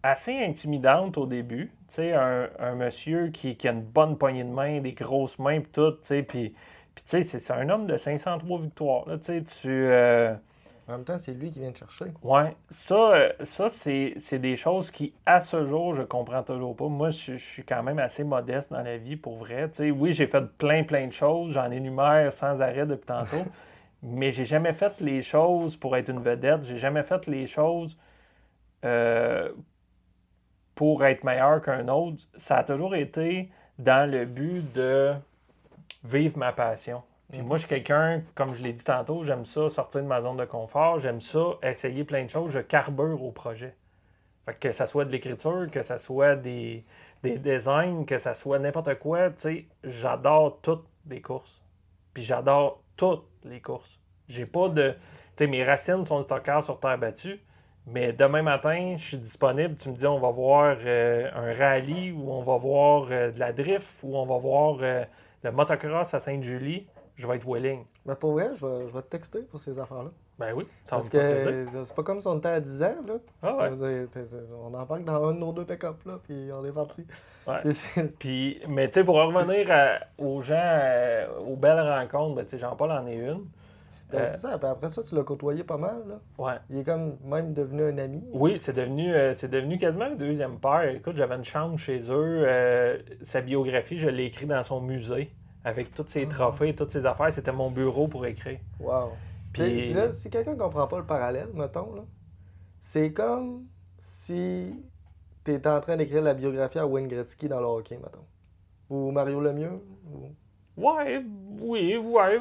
intimidante au début. Tu sais, un monsieur qui a une bonne poignée de main, des grosses mains, puis tout, tu sais, puis tu sais, c'est un homme de 503 victoires, là, tu sais, En même temps, c'est lui qui vient te chercher. Ouais, ça c'est des choses qui, à ce jour, je comprends toujours pas. Moi, je suis quand même assez modeste dans la vie, pour vrai. Tu sais, oui, j'ai fait plein de choses, j'en énumère sans arrêt depuis tantôt, mais j'ai jamais fait les choses pour être une vedette, j'ai jamais fait les choses pour être meilleur qu'un autre. Ça a toujours été dans le but de vivre ma passion. Puis moi, je suis quelqu'un, comme je l'ai dit tantôt, j'aime ça sortir de ma zone de confort, j'aime ça essayer plein de choses, je carbure au projet. Fait que ça soit de l'écriture, que ça soit des designs, que ça soit n'importe quoi, tu sais, j'adore toutes les courses. Puis j'adore toutes les courses. J'ai pas de... Tu sais, mes racines sont du stockard sur terre battue, mais demain matin, je suis disponible, tu me dis on va voir un rallye, ou on va voir de la drift, ou on va voir le motocross à Sainte-Julie, je vais être willing. Mais pour vrai, je vais te texter pour ces affaires-là. Ben oui, ça Parce va me faire plaisir. que c'est pas comme si on était à 10 ans, là. Ah ouais. Je veux dire, on embarque dans un de nos 2 pick-up, là, puis on est parti. Ouais. Puis Mais tu sais, pour revenir aux gens, aux belles rencontres, ben, tu sais, Jean-Paul en est une. c'est ça, puis après ça, tu l'as côtoyé pas mal, là. Ouais. Il est comme même devenu un ami. Oui, c'est devenu quasiment un deuxième père. Écoute, j'avais une chambre chez eux. Sa biographie, je l'ai écrit dans son musée, avec tous ses trophées, toutes ses affaires. C'était mon bureau pour écrire. Wow. Puis là, si quelqu'un comprend pas le parallèle, mettons, là, c'est comme si tu étais en train d'écrire la biographie à Wayne Gretzky dans le hockey, mettons. Ou Mario Lemieux. Ouais, oui, ouais.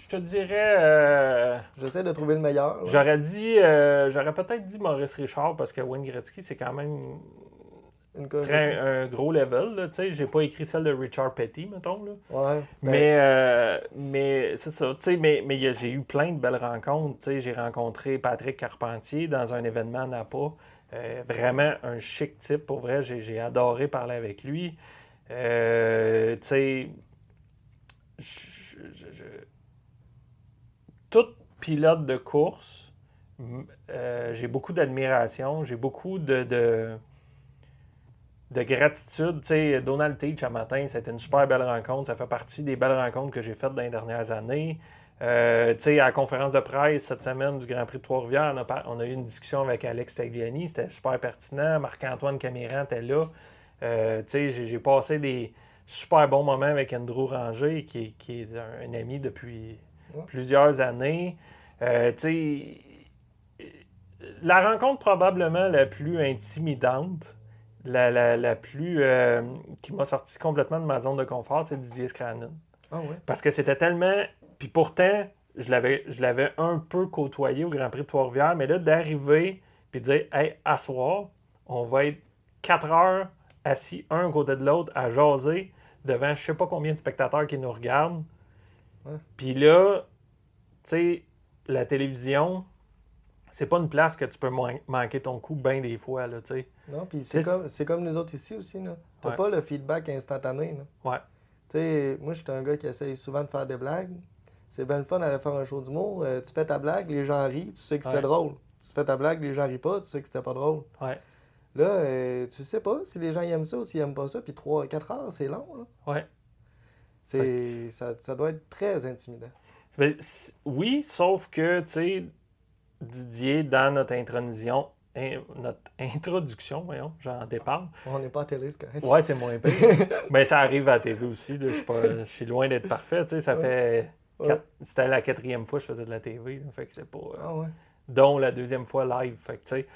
Je te dirais... J'essaie de trouver le meilleur. Là. J'aurais peut-être dit Maurice Richard, parce que Wayne Gretzky, c'est quand même un gros level. Là, j'ai pas écrit celle de Richard Petty, mettons. Là. Ouais. Mais c'est ça. Mais j'ai eu plein de belles rencontres. J'ai rencontré Patrick Carpentier dans un événement à Napa. Vraiment un chic type, pour vrai. J'ai adoré parler avec lui. Tout pilote de course, j'ai beaucoup d'admiration, j'ai beaucoup de de gratitude. Tu sais, Donald Teach, à matin, c'était une super belle rencontre. Ça fait partie des belles rencontres que j'ai faites dans les dernières années. Tu sais, à la conférence de presse cette semaine du Grand Prix de Trois-Rivières, on a eu une discussion avec Alex Tagliani. C'était super pertinent. Marc-Antoine Camiran était là. Tu sais, j'ai passé des super bons moments avec Andrew Ranger, qui est un ami depuis plusieurs années. Tu sais, la rencontre probablement la plus intimidante, la plus qui m'a sorti complètement de ma zone de confort, c'est Didier Scranton. Ah ouais. Parce que c'était tellement... Puis pourtant, je l'avais un peu côtoyé au Grand Prix de Trois-Rivières, mais là, d'arriver puis de dire « Hey, à soir, on va être 4 heures assis un à côté de l'autre à jaser devant je sais pas combien de spectateurs qui nous regardent. Ouais. Puis là, tu sais, la télévision, c'est pas une place que tu peux manquer ton coup bien des fois, là, tu sais. Non, puis c'est comme nous autres ici aussi, là. T'as pas le feedback instantané, là. Ouais. Tu sais, moi, je suis un gars qui essaye souvent de faire des blagues. C'est bien le fun d'aller faire un show d'humour. Tu fais ta blague, les gens rient, tu sais que c'était drôle. Tu fais ta blague, les gens rient pas, tu sais que c'était pas drôle. Ouais. Là, tu sais pas si les gens aiment ça ou s'ils aiment pas ça, puis 3-4 heures, c'est long, là. Ouais. Ça doit être très intimidant. Mais, oui, sauf que, tu sais, Didier, dans notre introduction, voyons, j'en déparle. On n'est pas à télé, c'est correct. Ouais, c'est moins pire. Mais ça arrive à la TV aussi, là. Je suis loin d'être parfait, tu sais, ça fait... C'était la 4e fois que je faisais de la TV, là, fait que c'est pas... dont la 2e fois live, fait que, tu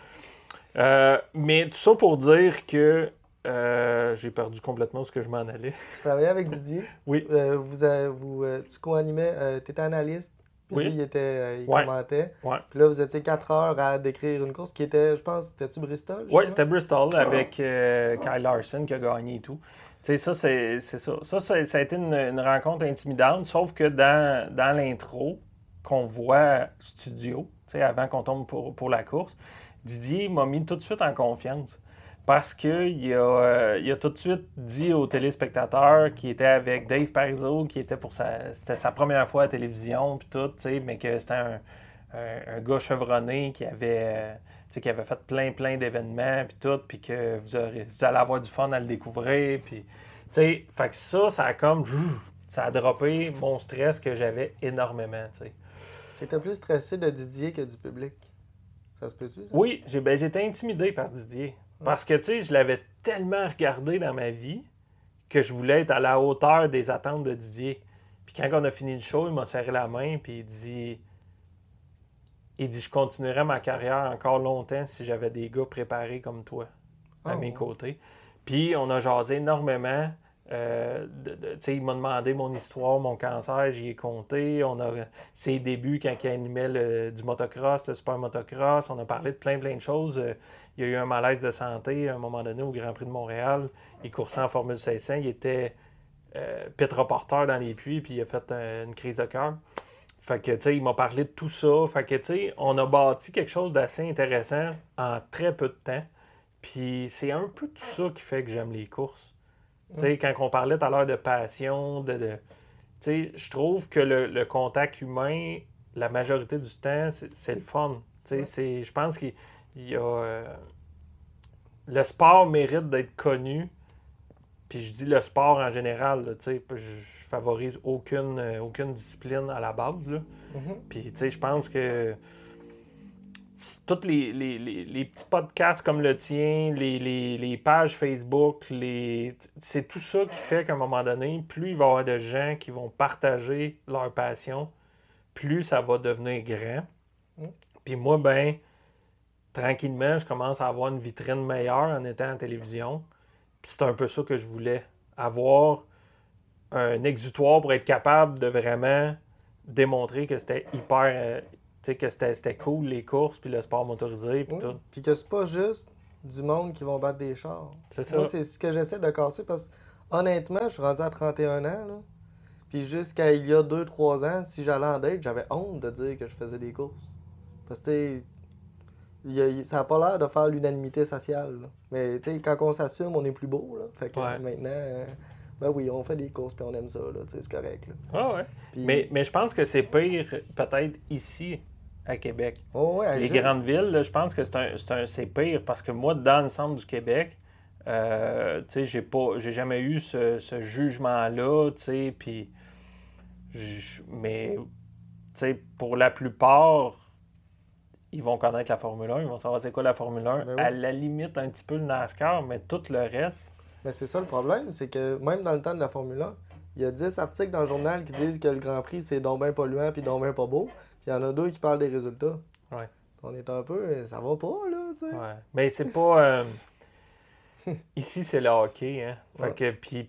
sais... mais tout ça pour dire que j'ai perdu complètement ce que je m'en allais. Tu travaillais avec Didier? Oui. Tu co-animais, tu étais analyste, puis oui. lui, il commentait. Ouais. Puis là, vous étiez 4 heures à décrire une course qui était, je pense, c'était-tu Bristol? Oui, c'était Bristol avec Kyle Larson qui a gagné et tout. Tu sais, ça, c'est ça. Ça a été une rencontre intimidante, sauf que dans l'intro qu'on voit studio, tu sais, avant qu'on tombe pour la course, Didier m'a mis tout de suite en confiance. Parce qu'il a tout de suite dit aux téléspectateurs qu'il était avec Dave Parizeau, qui était c'était sa première fois à la télévision, puis tout, mais que c'était un gars chevronné qui avait fait plein d'événements, puis tout, puis que vous allez avoir du fun à le découvrir, puis, fait que ça a comme, ça a droppé mon stress que j'avais énormément, Tu étais plus stressé de Didier que du public. Ça se peut-tu? Ça? Oui, j'étais intimidé par Didier. Parce que, je l'avais tellement regardé dans ma vie que je voulais être à la hauteur des attentes de Didier. Puis quand on a fini le show, il m'a serré la main, puis il dit, je continuerais ma carrière encore longtemps si j'avais des gars préparés comme toi à mes côtés. Puis on a jasé énormément. Il m'a demandé mon histoire, mon cancer, j'y ai compté. On a ses débuts quand il animait du motocross, le super motocross. On a parlé de plein de choses. Il y a eu un malaise de santé à un moment donné au Grand Prix de Montréal. Il coursait en Formule 500. Il était pit reporter dans les puits, puis il a fait une crise de cœur. Fait que, il m'a parlé de tout ça. Fait que, on a bâti quelque chose d'assez intéressant en très peu de temps. Puis c'est un peu tout ça qui fait que j'aime les courses. Quand on parlait tout à l'heure de passion, je trouve que le contact humain, la majorité du temps, c'est le fun. Je pense qu'il y a... le sport mérite d'être connu. Puis je dis le sport en général, là, je favorise aucune discipline à la base. Là. Puis je pense que tous les petits podcasts comme le tien, les pages Facebook, c'est tout ça qui fait qu'à un moment donné, plus il va y avoir de gens qui vont partager leur passion, plus ça va devenir grand. Puis moi, tranquillement, je commence à avoir une vitrine meilleure en étant en télévision. Puis c'est un peu ça que je voulais. Avoir un exutoire pour être capable de vraiment démontrer que c'était hyper... que c'était cool, les courses, puis le sport motorisé, puis tout. Puis que c'est pas juste du monde qui vont battre des chars. C'est ça. Moi, c'est ce que j'essaie de casser, parce que honnêtement, je suis rendu à 31 ans, là. Puis jusqu'à il y a 2-3 ans, si j'allais en date, j'avais honte de dire que je faisais des courses. Parce que, ça n'a pas l'air de faire l'unanimité sociale, là. Mais, quand on s'assume, on est plus beau, là. Fait que maintenant... ben oui, on fait des courses puis on aime ça, là, c'est correct. Là. Ah ouais. Puis... Mais je pense que c'est pire, peut-être, ici, à Québec. Oh ouais, les grandes villes, là, je pense que c'est pire parce que moi, dans le centre du Québec, Tu sais, j'ai jamais eu ce jugement-là, tu sais, puis... Mais, tu sais, pour la plupart, ils vont connaître la Formule 1, ils vont savoir c'est quoi la Formule 1. Ben À oui. la limite, un petit peu le NASCAR, mais tout le reste... Mais c'est ça le problème, c'est que même dans le temps de la Formule 1, il y a 10 articles dans le journal qui disent que le Grand Prix c'est donc bien polluant puis donc bien pas beau. Puis il y en a deux qui parlent des résultats. Ouais. On est un peu, ça va pas là, tu sais. Ouais. Mais c'est pas... Ici, c'est le hockey, hein. Fait Ouais. que, puis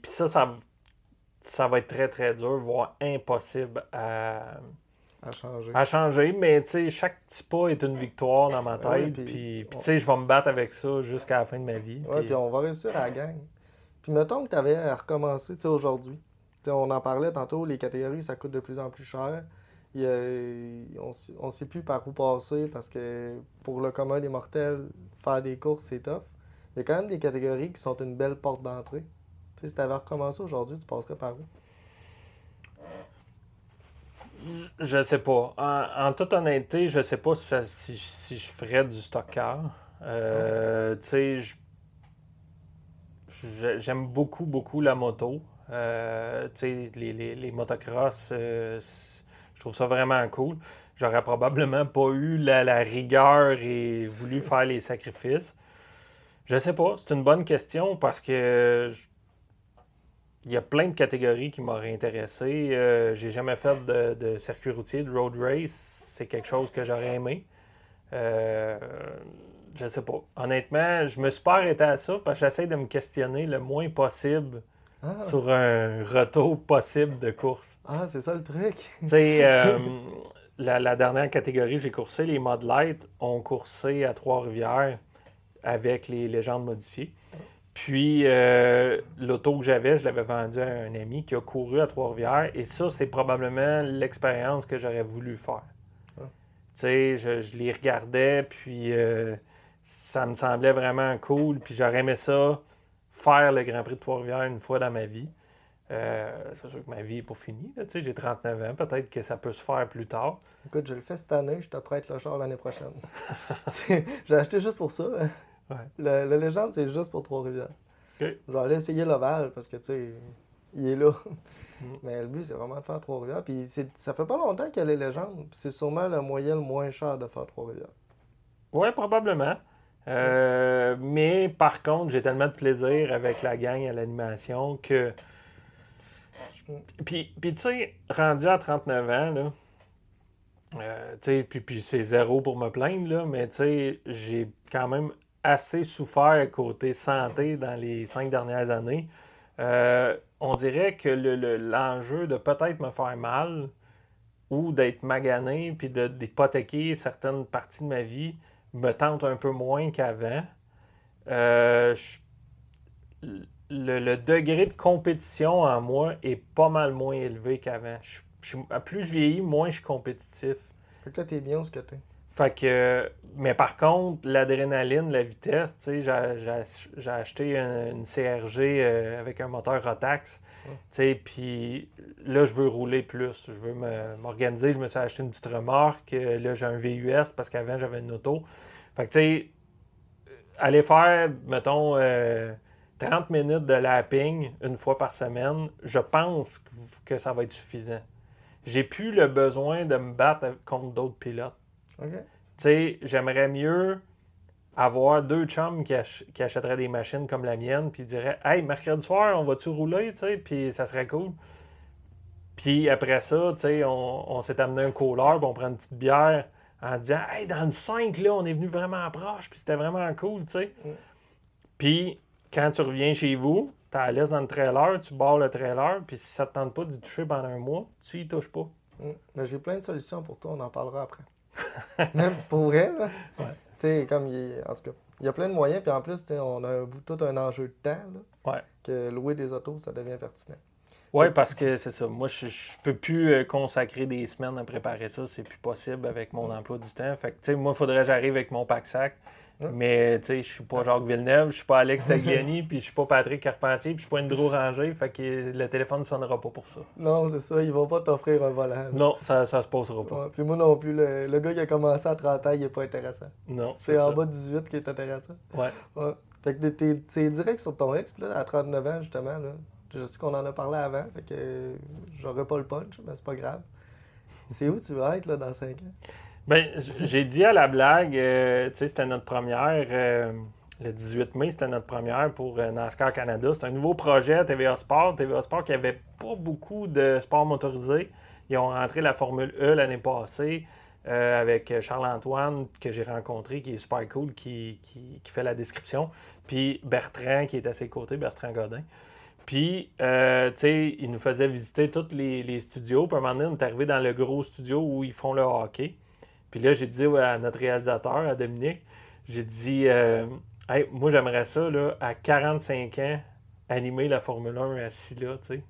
ça va être très, très dur, voire impossible À changer. à changer. Mais, tu sais, chaque petit pas est une victoire dans ma Ben oui, tête. puis Puis on- tu sais, je vais me battre avec ça jusqu'à la fin de ma vie. ouais, puis on va réussir à la gang. Puis mettons que tu avais à recommencer, tu sais, aujourd'hui. Tu sais, on en parlait tantôt, les catégories, ça coûte de plus en plus cher. On sait plus par où passer parce que pour le commun des mortels, faire des courses, c'est tough. Il y a quand même des catégories qui sont une belle porte d'entrée. Tu sais, si tu avais recommencé aujourd'hui, tu passerais par où? Je sais pas. En toute honnêteté, je sais pas si je ferais du stock car. Tu sais, j'aime beaucoup, beaucoup la moto. Tu sais, les motocross, je trouve ça vraiment cool. J'aurais probablement pas eu la rigueur et voulu faire les sacrifices. Je sais pas, c'est une bonne question parce que il y a plein de catégories qui m'auraient intéressé. J'ai jamais fait de circuit routier, de road race. C'est quelque chose que j'aurais aimé. Euh, je sais pas. Honnêtement, je me suis pas arrêté à ça parce que j'essaie de me questionner le moins possible Ah, sur un retour possible de course. ah c'est ça le truc. Tu sais, la dernière catégorie, j'ai coursé, les Mod Light ont coursé à Trois-Rivières avec les légendes modifiées. Puis, l'auto que j'avais, je l'avais vendu à un ami qui a couru à Trois-Rivières. Et ça, c'est probablement l'expérience que j'aurais voulu faire. Ah. Tu sais, je les regardais, puis ça me semblait vraiment cool. Puis j'aurais aimé ça, faire le Grand Prix de Trois-Rivières une fois dans ma vie. C'est sûr que ma vie n'est pas finie. Là, tu sais, j'ai 39 ans. Peut-être que ça peut se faire plus tard. Écoute, je le fais cette année, je te prête le char l'année prochaine. J'ai acheté juste pour ça. Hein. Ouais. Le légende, c'est juste pour Trois-Rivières. OK. Je vais aller essayer l'Oval parce que, tu sais, il est là. Mm. Mais le but, c'est vraiment de faire Trois-Rivières. Puis ça fait pas longtemps qu'il y a les légendes. Puis c'est sûrement le moyen le moins cher de faire Trois-Rivières. Ouais, probablement. Mais par contre, j'ai tellement de plaisir avec la gang à l'animation que. Puis tu sais, rendu à 39 ans, là, tu sais, puis c'est zéro pour me plaindre, là, mais tu sais, j'ai quand même assez souffert côté santé dans les 5 dernières années. On dirait que l'enjeu de peut-être me faire mal ou d'être magané puis d'hypothéquer certaines parties de ma vie me tente un peu moins qu'avant. Euh, le degré de compétition en moi est pas mal moins élevé qu'avant. Plus je vieillis, moins je suis compétitif. Fait que là, t'es bien où ce que t'es. Fait que, mais par contre, l'adrénaline, la vitesse, tu sais, j'ai acheté une CRG avec un moteur Rotax, tu sais, puis là, je veux rouler plus, je veux m'organiser, je me suis acheté une petite remorque, là, j'ai un VUS parce qu'avant, j'avais une auto. Fait que, tu sais, aller faire, mettons, 30 minutes de lapping une fois par semaine, je pense que ça va être suffisant. J'ai plus le besoin de me battre contre d'autres pilotes. OK. Tu sais, j'aimerais mieux avoir deux chums qui achèteraient des machines comme la mienne, puis diraient « Hey, mercredi soir, on va-tu rouler? » Tu sais, puis ça serait cool. Puis après ça, tu sais, on s'est amené un cooler, puis on prend une petite bière en disant « Hey, dans le 5, là, on est venu vraiment proche, puis c'était vraiment cool, tu sais. Mm. Puis quand tu reviens chez vous, tu la laisses dans le trailer, tu barres le trailer, puis si ça te tente pas d'y toucher pendant un mois, tu y touches pas. Mais j'ai plein de solutions pour toi, on en parlera après. Même pour vrai, là. Ouais. Tu sais, en tout cas, il y a plein de moyens, puis en plus, tu sais, on a tout un enjeu de temps, là, Ouais. que louer des autos, ça devient pertinent. Oui, parce que c'est ça. Moi, je peux plus consacrer des semaines à préparer ça. C'est plus possible avec mon emploi du temps. Fait que, tu sais, moi, il faudrait que j'arrive avec mon pack-sac. Mais, tu sais, je suis pas Jacques Villeneuve, je suis pas Alex Tagliani, puis je suis pas Patrick Carpentier, puis je suis pas Indro Ranger. Fait que le téléphone ne sonnera pas pour ça. Non, c'est ça, ils vont pas t'offrir un volant. Là. Non, ça se passera pas. Ouais, puis moi non plus, le gars qui a commencé à 30 ans, il est pas intéressant. Non, C'est en ça. bas de 18 qui est intéressant. Ouais. Ouais. Fait que t'es direct sur ton ex, puis là, à 39 ans, justement, là. Je sais qu'on en a parlé avant, fait que j'aurais pas le punch, mais c'est pas grave. C'est où tu vas être, là, dans 5 ans? Ben, j'ai dit à la blague, tu sais, c'était notre première, le 18 mai, c'était notre première pour NASCAR Canada. C'est un nouveau projet à TVA Sport. TVA Sport qui avait pas beaucoup de sports motorisés. Ils ont rentré la Formule E l'année passée avec Charles-Antoine, que j'ai rencontré, qui est super cool, qui fait la description. Puis Bertrand, qui est à ses côtés, Bertrand Godin. Puis, tu sais, il nous faisait visiter tous les studios. Puis à un moment donné, on est arrivé dans le gros studio où ils font le hockey. Puis là, j'ai dit à notre réalisateur, à Dominique, j'ai dit, hey, moi, j'aimerais ça, là, à 45 ans, animer la Formule 1 assis là, tu sais.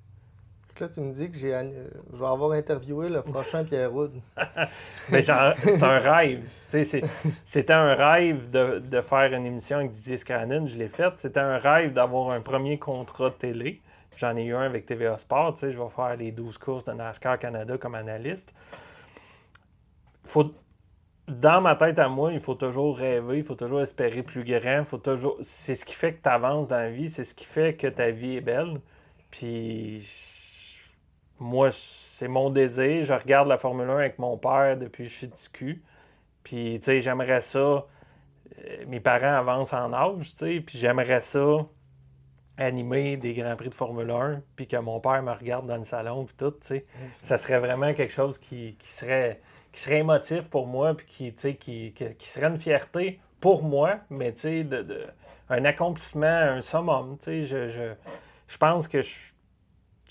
Fait que là, tu me dis que je vais avoir interviewé le prochain Pierre Wood. Mais genre, c'est un rêve. Tu sais, c'était un rêve de faire une émission avec Didier Scranin, je l'ai faite. C'était un rêve d'avoir un premier contrat de télé. J'en ai eu un avec TVA Sport, tu sais, je vais faire les 12 courses de NASCAR Canada comme analyste. Dans ma tête à moi, il faut toujours rêver, il faut toujours espérer plus grand, c'est ce qui fait que tu avances dans la vie, c'est ce qui fait que ta vie est belle. Puis moi, c'est mon désir. Je regarde la Formule 1 avec mon père depuis que je suis petit cul. Puis, tu sais, j'aimerais ça. Mes parents avancent en âge, tu sais, puis j'aimerais ça animer des Grands Prix de Formule 1, puis que mon père me regarde dans le salon, puis tout, tu sais. Ça serait vraiment quelque chose qui serait émotif pour moi, puis qui serait une fierté pour moi, mais tu sais, un accomplissement, un summum, tu sais. Je pense que je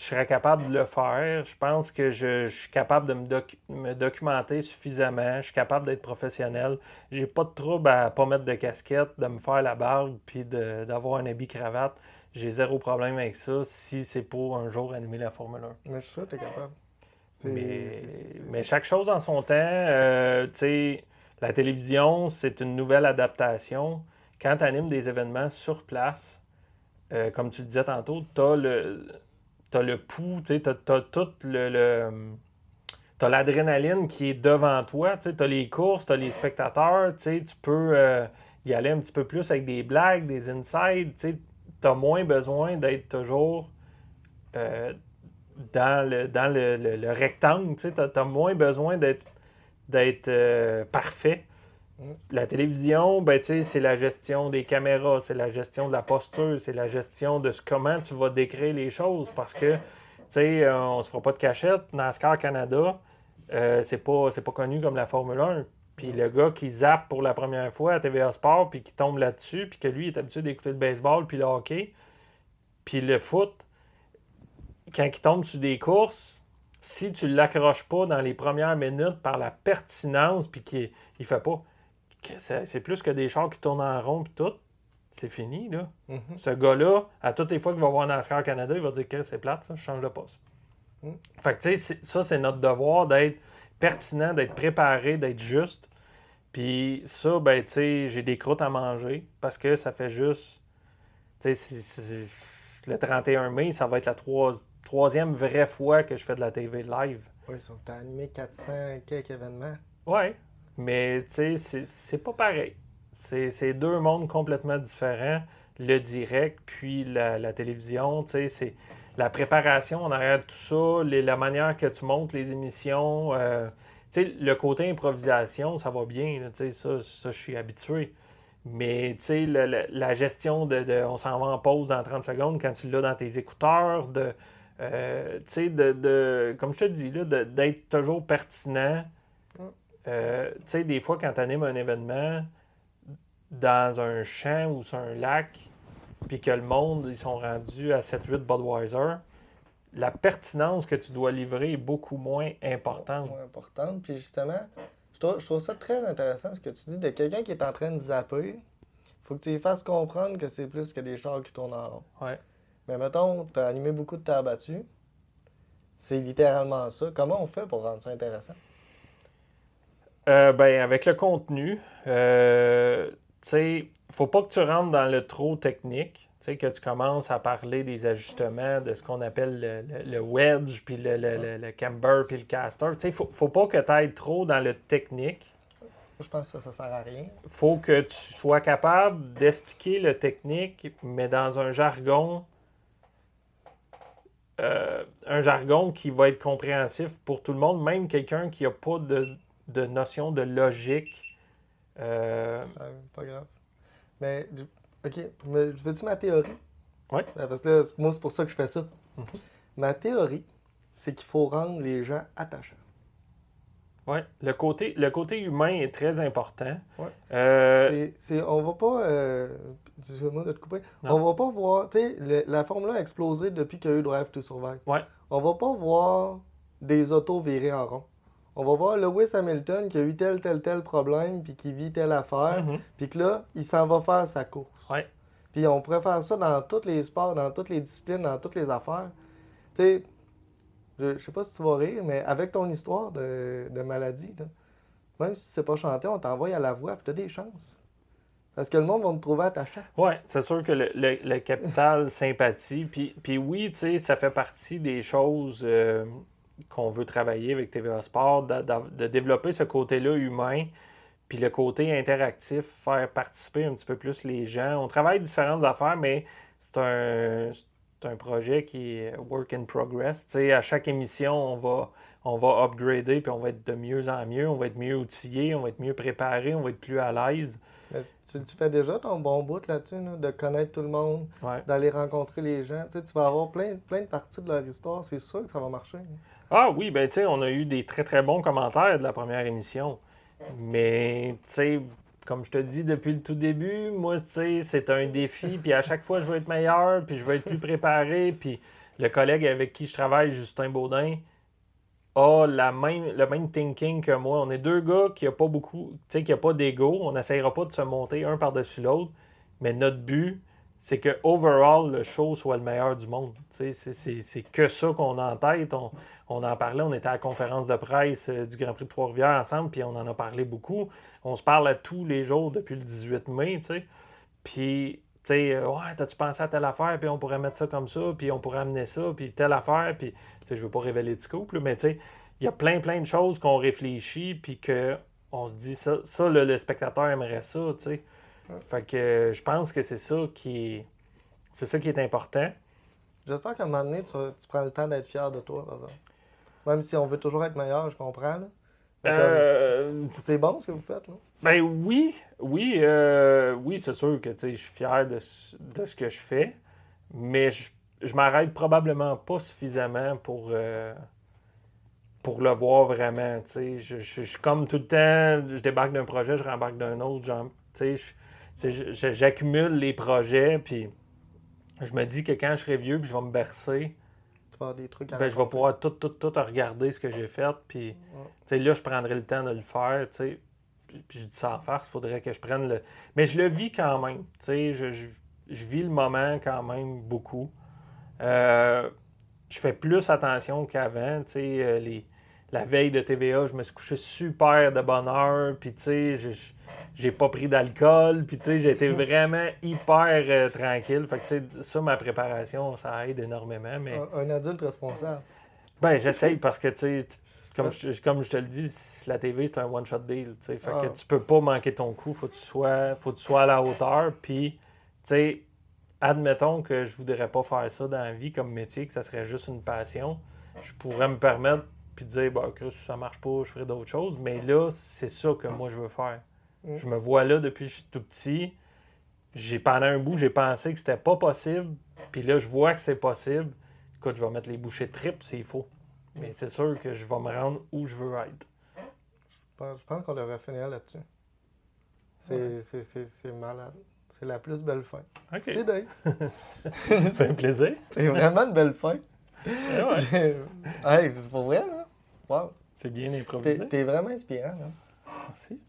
serais capable de le faire. Je pense que je suis capable de me documenter suffisamment. Je suis capable d'être professionnel. J'ai pas de trouble à pas mettre de casquette, de me faire la barbe, puis d'avoir un habit cravate. J'ai zéro problème avec ça si c'est pour un jour animer la Formule 1. Mais je suis sûr que t'es capable. Mais chaque chose en son temps. Tu sais, la télévision, c'est une nouvelle adaptation. Quand tu animes des événements sur place, comme tu le disais tantôt, t'as le pouls, tu sais, t'as tout t'as l'adrénaline qui est devant toi, tu sais, t'as les courses, t'as les spectateurs, tu sais, tu peux y aller un petit peu plus avec des blagues, des insides, tu sais, t'as moins besoin d'être toujours euh, dans le rectangle, tu sais, t'as moins besoin d'être parfait. La télévision, ben, tu sais, c'est la gestion des caméras, c'est la gestion de la posture, c'est la gestion de comment tu vas décrire les choses. Parce que, tu sais, on se fera pas de cachette. NASCAR Canada, c'est pas connu comme la Formule 1. Puis le gars qui zappe pour la première fois à TVA Sport, puis qui tombe là-dessus, puis que lui est habitué d'écouter le baseball, puis le hockey, puis le foot, quand il tombe sur des courses, si tu ne l'accroches pas dans les premières minutes par la pertinence, puis qu'il ne fait pas, c'est plus que des chars qui tournent en rond puis tout. C'est fini, là. Mm-hmm. Ce gars-là, à toutes les fois qu'il va voir NASCAR Canada, il va dire que c'est plate, ça, je change de poste. Fait que, tu sais, ça, c'est notre devoir d'être pertinent, d'être préparé, d'être juste. Puis ça, ben, tu sais, j'ai des croûtes à manger parce que ça fait juste. Tu sais, le 31 mai, ça va être la troisième vraie fois que je fais de la TV live. Oui, sauf que t'as animé 400 quelques événements. Ouais, mais tu sais, c'est pas pareil. C'est deux mondes complètement différents. Le direct, puis la télévision, tu sais, c'est la préparation en arrière de tout ça, la manière que tu montes les émissions. Tu sais, le côté improvisation, ça va bien, là, tu sais, ça je suis habitué. Mais tu sais, la gestion on s'en va en pause dans 30 secondes quand tu l'as dans tes écouteurs, tu sais, comme je te dis, là, d'être toujours pertinent. Tu sais, des fois, quand tu animes un événement dans un champ ou sur un lac, puis que le monde, ils sont rendus à 7-8 Budweiser, la pertinence que tu dois livrer est beaucoup moins importante. Moins importante. Puis justement, je trouve ça très intéressant ce que tu dis de quelqu'un qui est en train de zapper. Faut que tu lui fasses comprendre que c'est plus que des chars qui tournent en rond. Ouais. Mais mettons, tu as animé beaucoup de terre battue. C'est littéralement ça. Comment on fait pour rendre ça intéressant? Ben, avec le contenu, tu sais, faut pas que tu rentres dans le trop technique. Tu sais, que tu commences à parler des ajustements de ce qu'on appelle le wedge, puis le camber, puis le caster. Tu sais, faut pas que tu ailles trop dans le technique. Je pense que ça sert à rien. Faut que tu sois capable d'expliquer le technique, mais dans un jargon qui va être compréhensif pour tout le monde, même quelqu'un qui n'a pas de notion de logique. C'est pas grave. Mais, OK, mais je veux-tu ma théorie? Oui. Parce que là, moi, c'est pour ça que je fais ça. Ma théorie, c'est qu'il faut rendre les gens attachants. Oui, le côté humain est très important. Ouais. On va pas... Excuse-moi de te couper. Non. On va pas voir... Tu sais, la Formule 1 a explosé depuis qu'il y a eu Drive to Survive. Ouais. On va pas voir des autos virer en rond. On va voir Lewis Hamilton qui a eu tel problème, puis qui vit telle affaire, puis que là, il s'en va faire sa course. Ouais. Puis on pourrait faire ça dans tous les sports, dans toutes les disciplines, dans toutes les affaires. Tu sais, je sais pas si tu vas rire, mais avec ton histoire de maladie, là, même si tu sais pas chanter, on t'envoie à la voix, puis tu as des chances. Parce que le monde va te trouver attachant. Oui, c'est sûr que le capital sympathie, puis oui, tu sais, ça fait partie des choses qu'on veut travailler avec TVA Sport, de développer ce côté-là humain, puis le côté interactif, faire participer un petit peu plus les gens. On travaille différentes affaires, mais c'est un projet qui est work in progress. Tu sais, à chaque émission, on va upgrader, puis on va être de mieux en mieux, on va être mieux outillé, on va être mieux préparé, on va être plus à l'aise. Mais tu fais déjà ton bon bout là-dessus, là, de connaître tout le monde, d'aller rencontrer les gens. Tu sais, tu vas avoir plein de parties de leur histoire, c'est sûr que ça va marcher. Ah oui, ben tu sais, on a eu des très très bons commentaires de la première émission. Mais tu sais, comme je te dis depuis le tout début, moi, tu sais, c'est un défi, puis à chaque fois, je veux être meilleur, puis je veux être plus préparé, puis le collègue avec qui je travaille, Justin Baudin, a le même thinking que moi. On est deux gars qui n'ont pas beaucoup, tu sais, qui n'ont pas d'ego. On n'essayera pas de se monter un par-dessus l'autre, mais notre but, c'est que overall le show soit le meilleur du monde. Tu sais, c'est que ça qu'on a en tête. On en parlait, on était à la conférence de presse du Grand Prix de Trois-Rivières ensemble, puis on en a parlé beaucoup. On se parle à tous les jours depuis le 18 mai, tu sais. Puis, tu sais, ouais, t'as-tu pensé à telle affaire, puis on pourrait mettre ça comme ça, puis on pourrait amener ça, puis telle affaire, puis, tu sais, je veux pas révéler de scoop, là, mais tu sais, il y a plein de choses qu'on réfléchit, puis qu'on se dit, ça le spectateur aimerait ça, tu sais. Fait que je pense que c'est ça qui est important. J'espère qu'à un moment donné, tu prends le temps d'être fier de toi, par exemple. Même si on veut toujours être meilleur, je comprends, là. C'est bon ce que vous faites, là? Ben oui, c'est sûr que je suis fier de ce que je fais, mais je m'arrête probablement pas suffisamment pour le voir vraiment. Je suis comme tout le temps, je débarque d'un projet, je rembarque d'un autre, j'accumule les projets, puis je me dis que quand je serai vieux, puis je vais me bercer, des trucs je vais pouvoir tout regarder ce que j'ai fait, puis là, je prendrai le temps de le faire, puis je dis ça en farce, il faudrait que je prenne le... Mais je le vis quand même, je vis le moment quand même beaucoup. Je fais plus attention qu'avant, la veille de TVA, je me suis couché super de bonne heure, puis j'ai pas pris d'alcool, puis j'ai été vraiment hyper tranquille. Fait que ça, ma préparation, ça aide énormément. Mais... Un adulte responsable. Ben, j'essaye parce que, comme je te le dis, la TV, c'est un one-shot deal. Fait que tu peux pas manquer ton coup, faut que tu sois à la hauteur. Puis, admettons que je voudrais pas faire ça dans la vie comme métier, que ça serait juste une passion. Je pourrais me permettre puis de dire, bah, que si ça marche pas, je ferai d'autres choses. Mais là, c'est ça que moi, je veux faire. Je me vois là depuis que je suis tout petit. Pendant un bout, j'ai pensé que c'était pas possible. Puis là, je vois que c'est possible. Écoute, je vais mettre les bouchées triples s'il faut. Mais c'est sûr que je vais me rendre où je veux être. Je pense qu'on devrait finir là-dessus. C'est malade. C'est la plus belle fin. OK. C'est dingue. Ça fait plaisir. C'est vraiment une belle fin. Ouais. Hey, c'est pour vrai, là? Wow. C'est bien improvisé. T'es vraiment inspirant, là. Merci.